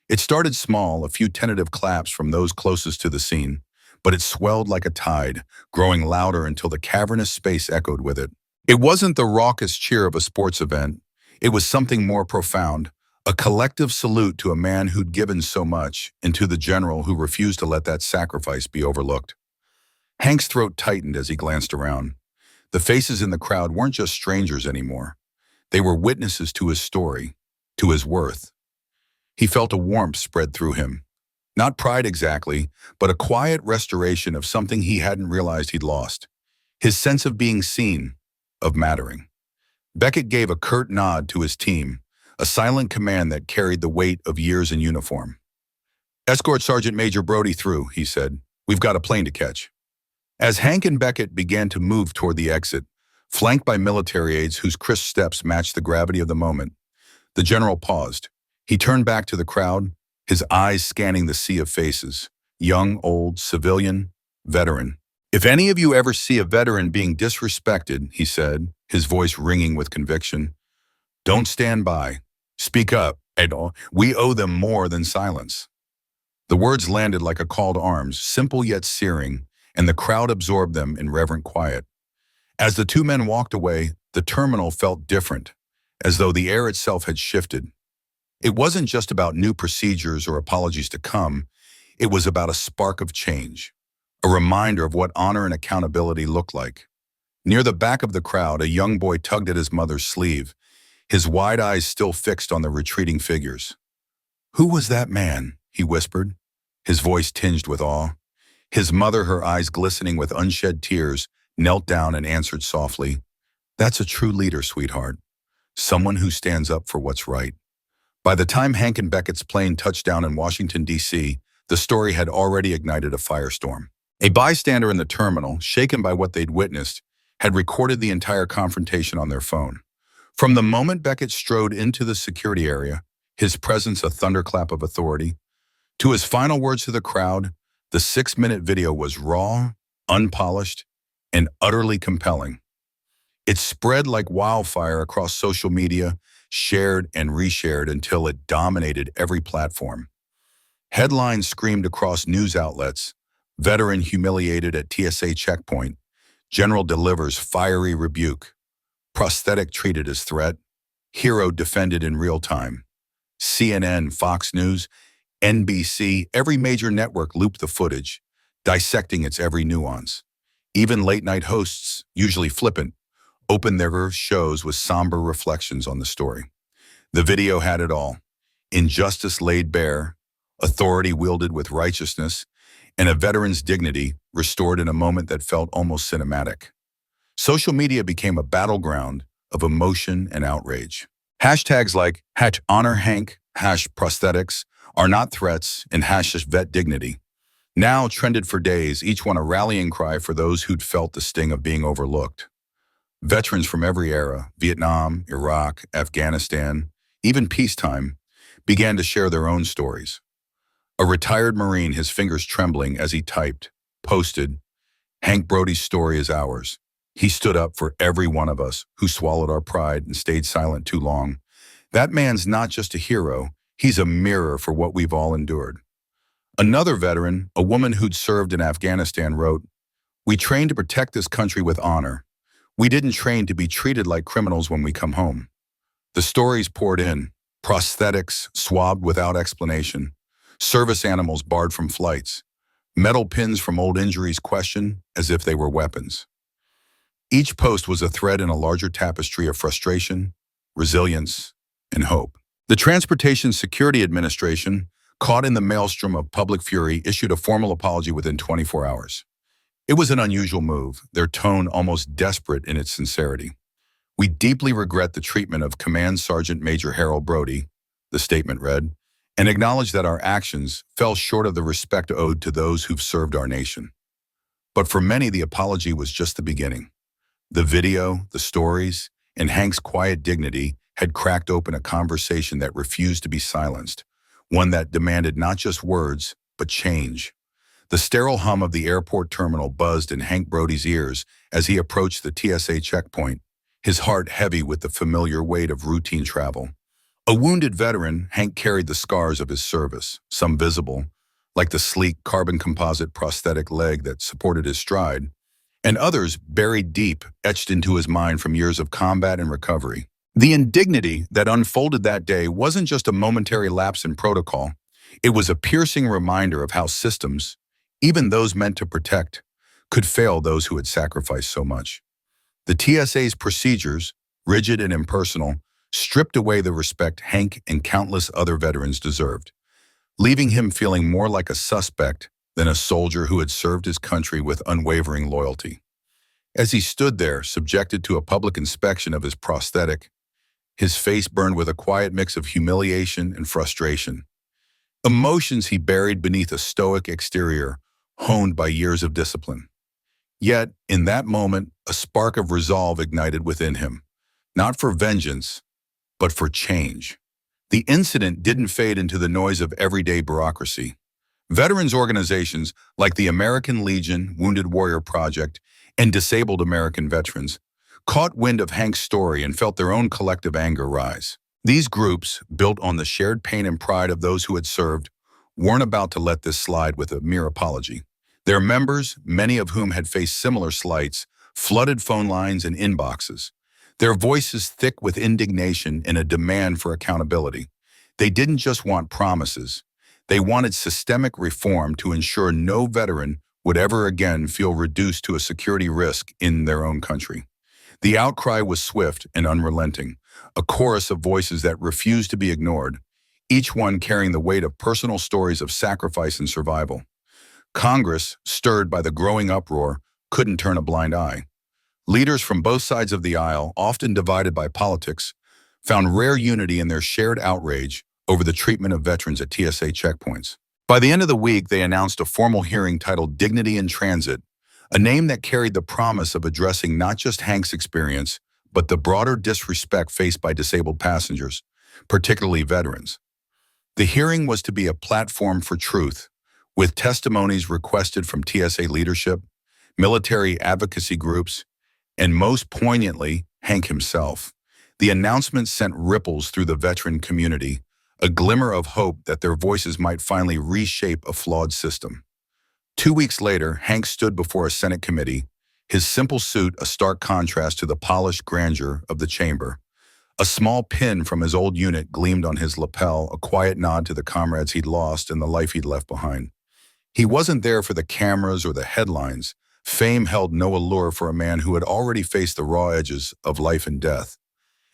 It started small, a few tentative claps from those closest to the scene, but it swelled like a tide, growing louder until the cavernous space echoed with it. It wasn't the raucous cheer of a sports event. It was something more profound, a collective salute to a man who'd given so much, and to the general who refused to let that sacrifice be overlooked. Hank's throat tightened as he glanced around. The faces in the crowd weren't just strangers anymore. They were witnesses to his story, to his worth. He felt a warmth spread through him. Not pride exactly, but a quiet restoration of something he hadn't realized he'd lost. His sense of being seen, of mattering. Beckett gave a curt nod to his team, a silent command that carried the weight of years in uniform. "Escort Sergeant Major Brody through," he said. "We've got a plane to catch." As Hank and Beckett began to move toward the exit, flanked by military aides whose crisp steps matched the gravity of the moment, the general paused. He turned back to the crowd, his eyes scanning the sea of faces, young, old, civilian, veteran. "If any of you ever see a veteran being disrespected," he said, his voice ringing with conviction, "don't stand by. Speak up, Edo. We owe them more than silence." The words landed like a call to arms, simple yet searing, and the crowd absorbed them in reverent quiet. As the two men walked away, the terminal felt different, as though the air itself had shifted. It wasn't just about new procedures or apologies to come. It was about a spark of change, a reminder of what honor and accountability looked like. Near the back of the crowd, a young boy tugged at his mother's sleeve, his wide eyes still fixed on the retreating figures. "Who was that man?" he whispered, his voice tinged with awe. His mother, her eyes glistening with unshed tears, knelt down and answered softly, "That's a true leader, sweetheart. Someone who stands up for what's right." By the time Hank and Beckett's plane touched down in Washington, D.C., the story had already ignited a firestorm. A bystander in the terminal, shaken by what they'd witnessed, had recorded the entire confrontation on their phone. From the moment Beckett strode into the security area, his presence a thunderclap of authority, to his final words to the crowd, the 6-minute video was raw, unpolished, and utterly compelling. It spread like wildfire across social media, shared and reshared until it dominated every platform. Headlines screamed across news outlets, "Veteran humiliated at TSA checkpoint, General delivers fiery rebuke, prosthetic treated as threat, hero defended in real time." CNN, Fox News, NBC, every major network looped the footage, dissecting its every nuance. Even late-night hosts, usually flippant, opened their shows with somber reflections on the story. The video had it all: injustice laid bare, authority wielded with righteousness, and a veteran's dignity restored in a moment that felt almost cinematic. Social media became a battleground of emotion and outrage. Hashtags like #HonorHank, #prosthetics are not threats, and #vet_dignity now trended for days, each one a rallying cry for those who'd felt the sting of being overlooked. Veterans from every era, Vietnam, Iraq, Afghanistan, even peacetime, began to share their own stories. A retired Marine, his fingers trembling as he typed, posted, "Hank Brody's story is ours. He stood up for every one of us who swallowed our pride and stayed silent too long. That man's not just a hero, he's a mirror for what we've all endured." Another veteran, a woman who'd served in Afghanistan, wrote, "We trained to protect this country with honor. We didn't train to be treated like criminals when we come home." The stories poured in: prosthetics swabbed without explanation, service animals barred from flights, metal pins from old injuries questioned as if they were weapons. Each post was a thread in a larger tapestry of frustration, resilience, and hope. The Transportation Security Administration, caught in the maelstrom of public fury, issued a formal apology within 24 hours. It was an unusual move, their tone almost desperate in its sincerity. "We deeply regret the treatment of Command Sergeant Major Harold Brody," the statement read, "and acknowledge that our actions fell short of the respect owed to those who've served our nation." But for many, the apology was just the beginning. The video, the stories, and Hank's quiet dignity had cracked open a conversation that refused to be silenced, one that demanded not just words, but change. The sterile hum of the airport terminal buzzed in Hank Brody's ears as he approached the TSA checkpoint, his heart heavy with the familiar weight of routine travel. A wounded veteran, Hank carried the scars of his service, some visible, like the sleek carbon composite prosthetic leg that supported his stride, and others buried deep, etched into his mind from years of combat and recovery. The indignity that unfolded that day wasn't just a momentary lapse in protocol. It was a piercing reminder of how systems, even those meant to protect, could fail those who had sacrificed so much. The TSA's procedures, rigid and impersonal, stripped away the respect Hank and countless other veterans deserved, leaving him feeling more like a suspect than a soldier who had served his country with unwavering loyalty. As he stood there, subjected to a public inspection of his prosthetic, his face burned with a quiet mix of humiliation and frustration. Emotions he buried beneath a stoic exterior, honed by years of discipline. Yet, in that moment, a spark of resolve ignited within him, not for vengeance, but for change. The incident didn't fade into the noise of everyday bureaucracy. Veterans organizations like the American Legion, Wounded Warrior Project, and Disabled American Veterans caught wind of Hank's story and felt their own collective anger rise. These groups, built on the shared pain and pride of those who had served, weren't about to let this slide with a mere apology. Their members, many of whom had faced similar slights, flooded phone lines and inboxes, their voices thick with indignation and a demand for accountability. They didn't just want promises. They wanted systemic reform to ensure no veteran would ever again feel reduced to a security risk in their own country. The outcry was swift and unrelenting, a chorus of voices that refused to be ignored, each one carrying the weight of personal stories of sacrifice and survival. Congress, stirred by the growing uproar, couldn't turn a blind eye. Leaders from both sides of the aisle, often divided by politics, found rare unity in their shared outrage over the treatment of veterans at TSA checkpoints. By the end of the week, they announced a formal hearing titled Dignity in Transit, a name that carried the promise of addressing not just Hank's experience, but the broader disrespect faced by disabled passengers, particularly veterans. The hearing was to be a platform for truth, with testimonies requested from TSA leadership, military advocacy groups, and most poignantly, Hank himself. The announcement sent ripples through the veteran community, a glimmer of hope that their voices might finally reshape a flawed system. 2 weeks later, Hank stood before a Senate committee, his simple suit a stark contrast to the polished grandeur of the chamber. A small pin from his old unit gleamed on his lapel, a quiet nod to the comrades he'd lost and the life he'd left behind. He wasn't there for the cameras or the headlines. Fame held no allure for a man who had already faced the raw edges of life and death.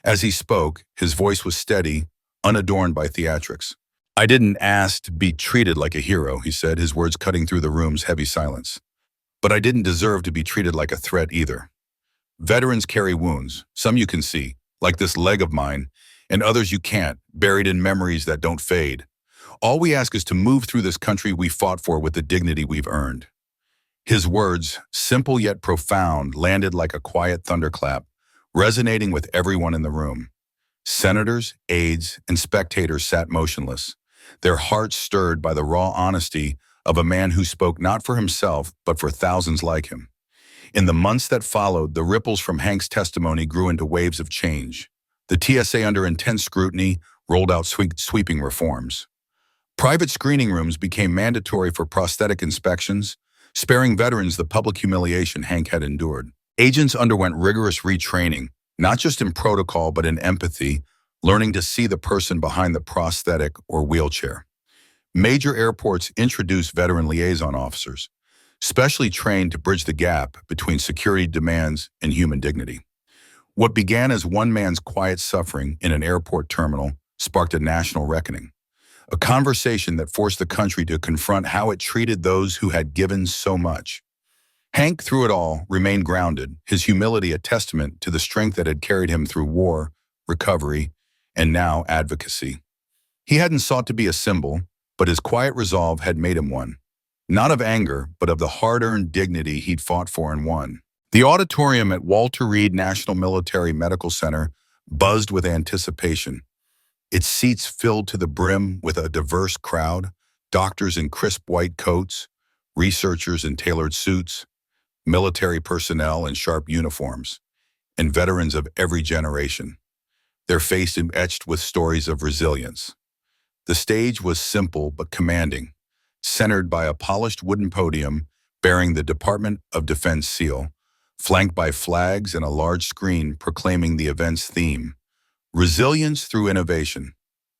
As he spoke, his voice was steady, unadorned by theatrics. "I didn't ask to be treated like a hero," he said, his words cutting through the room's heavy silence. "But I didn't deserve to be treated like a threat either. Veterans carry wounds, some you can see, like this leg of mine, and others you can't, buried in memories that don't fade. All we ask is to move through this country we fought for with the dignity we've earned." His words, simple yet profound, landed like a quiet thunderclap, resonating with everyone in the room. Senators, aides, and spectators sat motionless, their hearts stirred by the raw honesty of a man who spoke not for himself, but for thousands like him. In the months that followed, the ripples from Hank's testimony grew into waves of change. The TSA, under intense scrutiny, rolled out sweeping reforms. Private screening rooms became mandatory for prosthetic inspections, sparing veterans the public humiliation Hank had endured. Agents underwent rigorous retraining, not just in protocol but in empathy, learning to see the person behind the prosthetic or wheelchair. Major airports introduced veteran liaison officers, specially trained to bridge the gap between security demands and human dignity. What began as one man's quiet suffering in an airport terminal sparked a national reckoning, a conversation that forced the country to confront how it treated those who had given so much. Hank, through it all, remained grounded, his humility a testament to the strength that had carried him through war, recovery, and now advocacy. He hadn't sought to be a symbol, but his quiet resolve had made him one. Not of anger, but of the hard-earned dignity he'd fought for and won. The auditorium at Walter Reed National Military Medical Center buzzed with anticipation. Its seats filled to the brim with a diverse crowd, doctors in crisp white coats, researchers in tailored suits, military personnel in sharp uniforms, and veterans of every generation, their faces etched with stories of resilience. The stage was simple but commanding, centered by a polished wooden podium bearing the Department of Defense seal, flanked by flags and a large screen proclaiming the event's theme: Resilience through Innovation,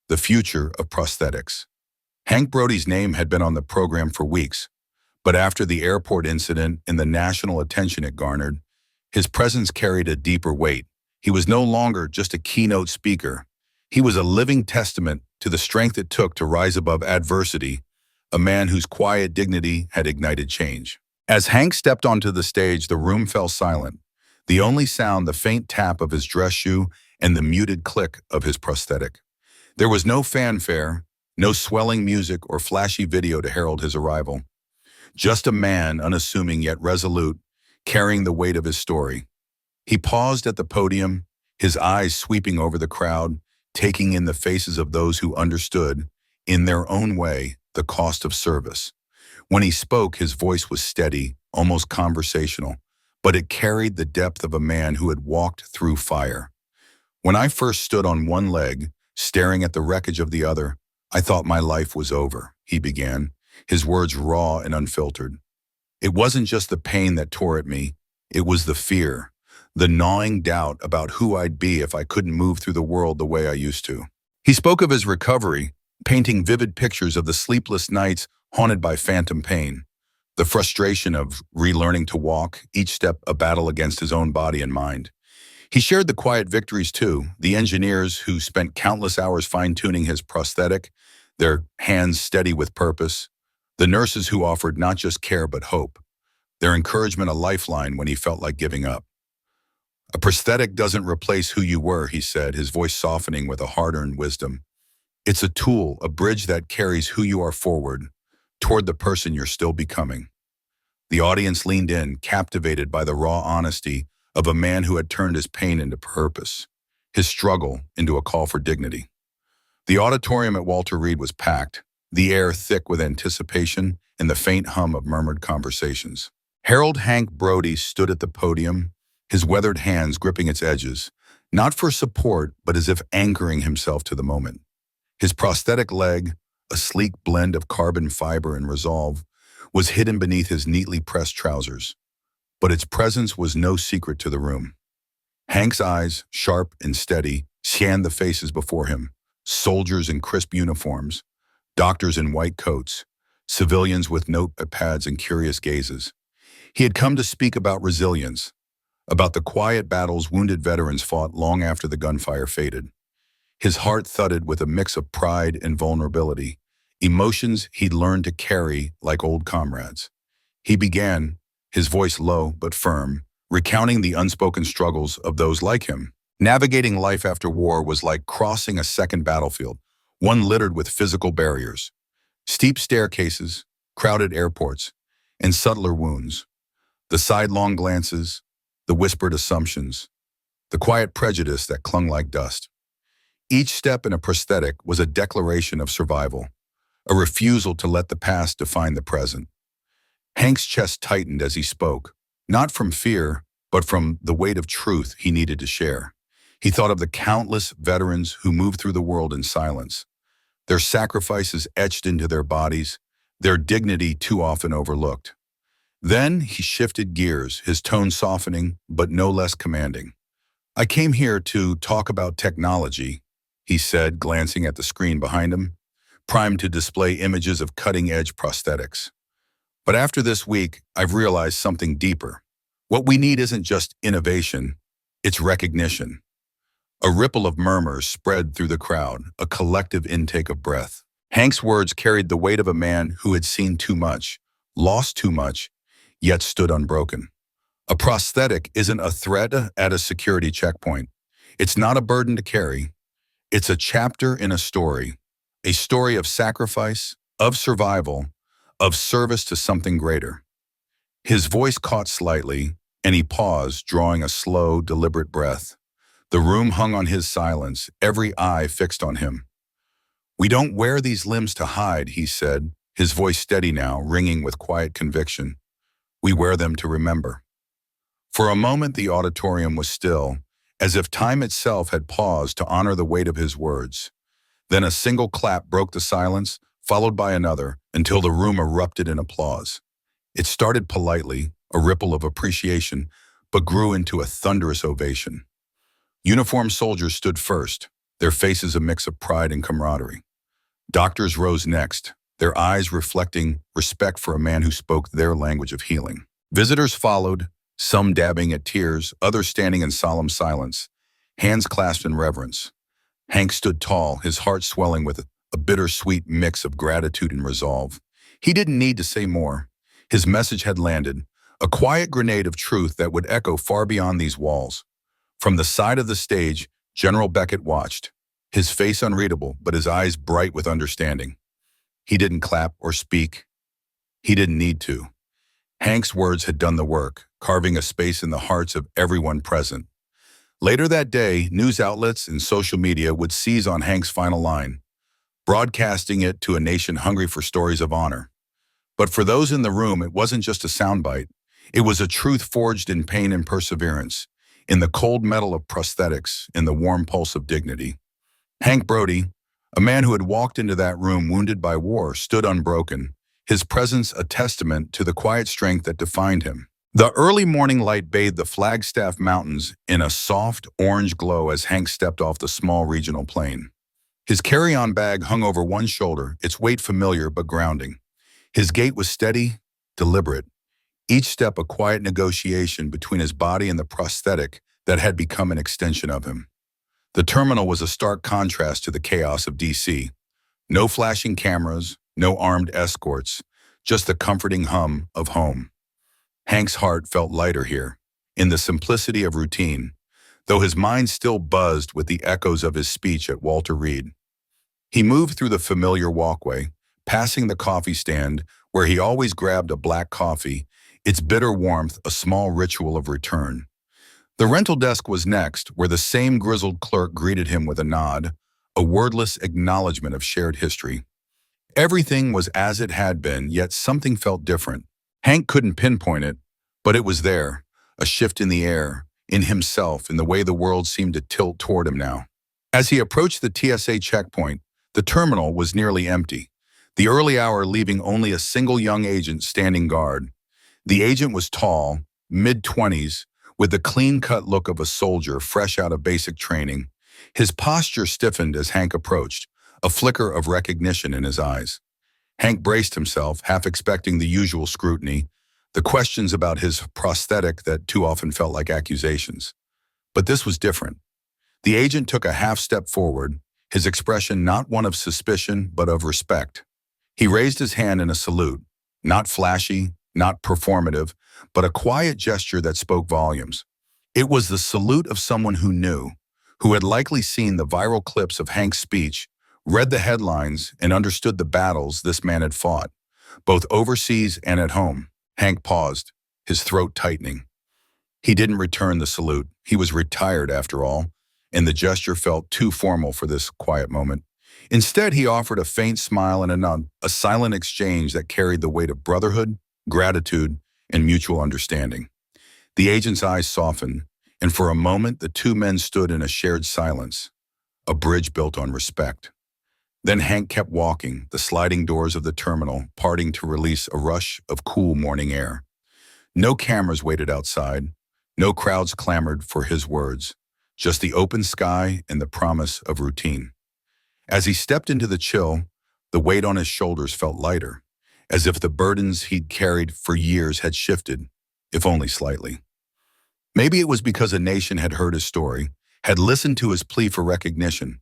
the Future of Prosthetics. Hank Brody's name had been on the program for weeks, but after the airport incident and the national attention it garnered, his presence carried a deeper weight. He was no longer just a keynote speaker. He was a living testament to the strength it took to rise above adversity, a man whose quiet dignity had ignited change. As Hank stepped onto the stage, the room fell silent, the only sound the faint tap of his dress shoe and the muted click of his prosthetic. There was no fanfare, no swelling music or flashy video to herald his arrival. Just a man, unassuming yet resolute, carrying the weight of his story. He paused at the podium, his eyes sweeping over the crowd, taking in the faces of those who understood, in their own way, the cost of service. When he spoke, his voice was steady, almost conversational, but it carried the depth of a man who had walked through fire. "When I first stood on one leg, staring at the wreckage of the other, I thought my life was over," he began, his words raw and unfiltered. "It wasn't just the pain that tore at me, it was the fear, the gnawing doubt about who I'd be if I couldn't move through the world the way I used to." He spoke of his recovery, painting vivid pictures of the sleepless nights haunted by phantom pain, the frustration of relearning to walk, each step a battle against his own body and mind. He shared the quiet victories too, the engineers who spent countless hours fine-tuning his prosthetic, their hands steady with purpose, the nurses who offered not just care but hope, their encouragement a lifeline when he felt like giving up. "A prosthetic doesn't replace who you were," he said, his voice softening with a hard-earned wisdom. "It's a tool, a bridge that carries who you are forward, toward the person you're still becoming." The audience leaned in, captivated by the raw honesty of a man who had turned his pain into purpose, his struggle into a call for dignity. The auditorium at Walter Reed was packed, the air thick with anticipation and the faint hum of murmured conversations. Harold Hank Brody stood at the podium, his weathered hands gripping its edges, not for support, but as if anchoring himself to the moment. His prosthetic leg, a sleek blend of carbon fiber and resolve, was hidden beneath his neatly pressed trousers, but its presence was no secret to the room. Hank's eyes, sharp and steady, scanned the faces before him: soldiers in crisp uniforms, doctors in white coats, civilians with notepads and curious gazes. He had come to speak about resilience, about the quiet battles wounded veterans fought long after the gunfire faded. His heart thudded with a mix of pride and vulnerability, emotions he'd learned to carry like old comrades. He began, his voice low but firm, recounting the unspoken struggles of those like him. Navigating life after war was like crossing a second battlefield, one littered with physical barriers, steep staircases, crowded airports, and subtler wounds. The sidelong glances, the whispered assumptions, the quiet prejudice that clung like dust. Each step in a prosthetic was a declaration of survival, a refusal to let the past define the present. Hank's chest tightened as he spoke, not from fear, but from the weight of truth he needed to share. He thought of the countless veterans who moved through the world in silence, their sacrifices etched into their bodies, their dignity too often overlooked. Then he shifted gears, his tone softening, but no less commanding. "I came here to talk about technology," he said, glancing at the screen behind him, primed to display images of cutting-edge prosthetics. "But after this week, I've realized something deeper. What we need isn't just innovation, it's recognition." A ripple of murmurs spread through the crowd, a collective intake of breath. Hank's words carried the weight of a man who had seen too much, lost too much, yet stood unbroken. A prosthetic isn't a threat at a security checkpoint. It's not a burden to carry. It's a chapter in a story of sacrifice, of survival, of service to something greater. His voice caught slightly, and he paused, drawing a slow, deliberate breath. The room hung on his silence, every eye fixed on him. "We don't wear these limbs to hide," he said, his voice steady now, ringing with quiet conviction. "We wear them to remember." For a moment the auditorium was still, as if time itself had paused to honor the weight of his words. Then a single clap broke the silence, followed by another, until the room erupted in applause. It started politely, a ripple of appreciation, but grew into a thunderous ovation. Uniformed soldiers stood first, their faces a mix of pride and camaraderie. Doctors rose next, their eyes reflecting respect for a man who spoke their language of healing. Visitors followed, some dabbing at tears, others standing in solemn silence, hands clasped in reverence. Hank stood tall, his heart swelling with a bittersweet mix of gratitude and resolve. He didn't need to say more. His message had landed, a quiet grenade of truth that would echo far beyond these walls. From the side of the stage, General Beckett watched, his face unreadable, but his eyes bright with understanding. He didn't clap or speak. He didn't need to. Hank's words had done the work, carving a space in the hearts of everyone present. Later that day, news outlets and social media would seize on Hank's final line, broadcasting it to a nation hungry for stories of honor. But for those in the room, it wasn't just a soundbite. It was a truth forged in pain and perseverance, in the cold metal of prosthetics, in the warm pulse of dignity. Hank Brody, a man who had walked into that room wounded by war, stood unbroken, his presence a testament to the quiet strength that defined him. The early morning light bathed the Flagstaff Mountains in a soft orange glow as Hank stepped off the small regional plane. His carry-on bag hung over one shoulder, its weight familiar but grounding. His gait was steady, deliberate, each step a quiet negotiation between his body and the prosthetic that had become an extension of him. The terminal was a stark contrast to the chaos of D.C. No flashing cameras, no armed escorts, just the comforting hum of home. Hank's heart felt lighter here, in the simplicity of routine, though his mind still buzzed with the echoes of his speech at Walter Reed. He moved through the familiar walkway, passing the coffee stand where he always grabbed a black coffee, its bitter warmth a small ritual of return. The rental desk was next, where the same grizzled clerk greeted him with a nod, a wordless acknowledgement of shared history. Everything was as it had been, yet something felt different. Hank couldn't pinpoint it, but it was there, a shift in the air, in himself, in the way the world seemed to tilt toward him now. As he approached the TSA checkpoint, the terminal was nearly empty, the early hour leaving only a single young agent standing guard. The agent was tall, mid-20s, with the clean-cut look of a soldier fresh out of basic training, His posture stiffened as Hank approached, a flicker of recognition in his eyes. Hank braced himself, half expecting the usual scrutiny, the questions about his prosthetic that too often felt like accusations. But this was different. The agent took a half step forward, his expression not one of suspicion, but of respect. He raised his hand in a salute, not flashy, not performative, but a quiet gesture that spoke volumes. It was the salute of someone who knew, who had likely seen the viral clips of Hank's speech, read the headlines, and understood the battles this man had fought, both overseas and at home. Hank paused, his throat tightening. He didn't return the salute. He was retired after all, and the gesture felt too formal for this quiet moment. Instead, he offered a faint smile and a nod, a silent exchange that carried the weight of brotherhood, gratitude, and mutual understanding. The agent's eyes softened, and for a moment the two men stood in a shared silence, a bridge built on respect. Then Hank kept walking, the sliding doors of the terminal parting to release a rush of cool morning air. No cameras waited outside, no crowds clamored for his words, just the open sky and the promise of routine. As he stepped into the chill, the weight on his shoulders felt lighter, as if the burdens he'd carried for years had shifted, if only slightly. Maybe it was because a nation had heard his story, had listened to his plea for recognition.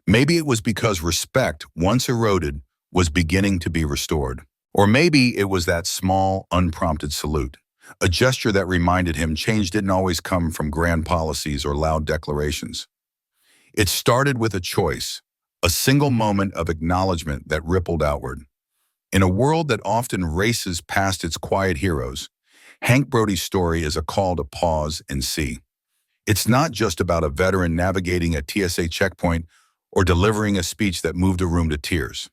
Maybe it was because respect, once eroded, was beginning to be restored. Or maybe it was that small, unprompted salute, a gesture that reminded him change didn't always come from grand policies or loud declarations. It started with a choice, a single moment of acknowledgement that rippled outward. In a world that often races past its quiet heroes, Hank Brody's story is a call to pause and see. It's not just about a veteran navigating a TSA checkpoint or delivering a speech that moved a room to tears.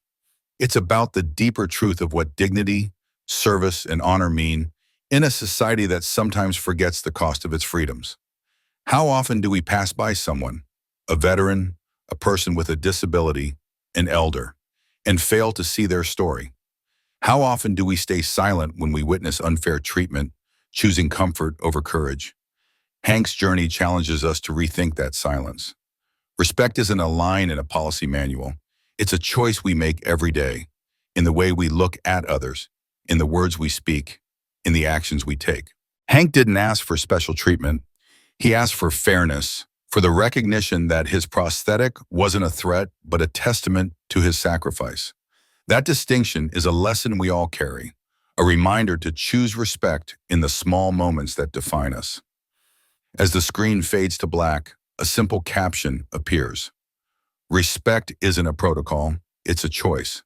It's about the deeper truth of what dignity, service, and honor mean in a society that sometimes forgets the cost of its freedoms. How often do we pass by someone, a veteran, a person with a disability, an elder, and fail to see their story? How often do we stay silent when we witness unfair treatment, choosing comfort over courage? Hank's journey challenges us to rethink that silence. Respect isn't a line in a policy manual. It's a choice we make every day, in the way we look at others, in the words we speak, in the actions we take. Hank didn't ask for special treatment. He asked for fairness, for the recognition that his prosthetic wasn't a threat, but a testament to his sacrifice. That distinction is a lesson we all carry, a reminder to choose respect in the small moments that define us. As the screen fades to black, a simple caption appears. Respect isn't a protocol, it's a choice.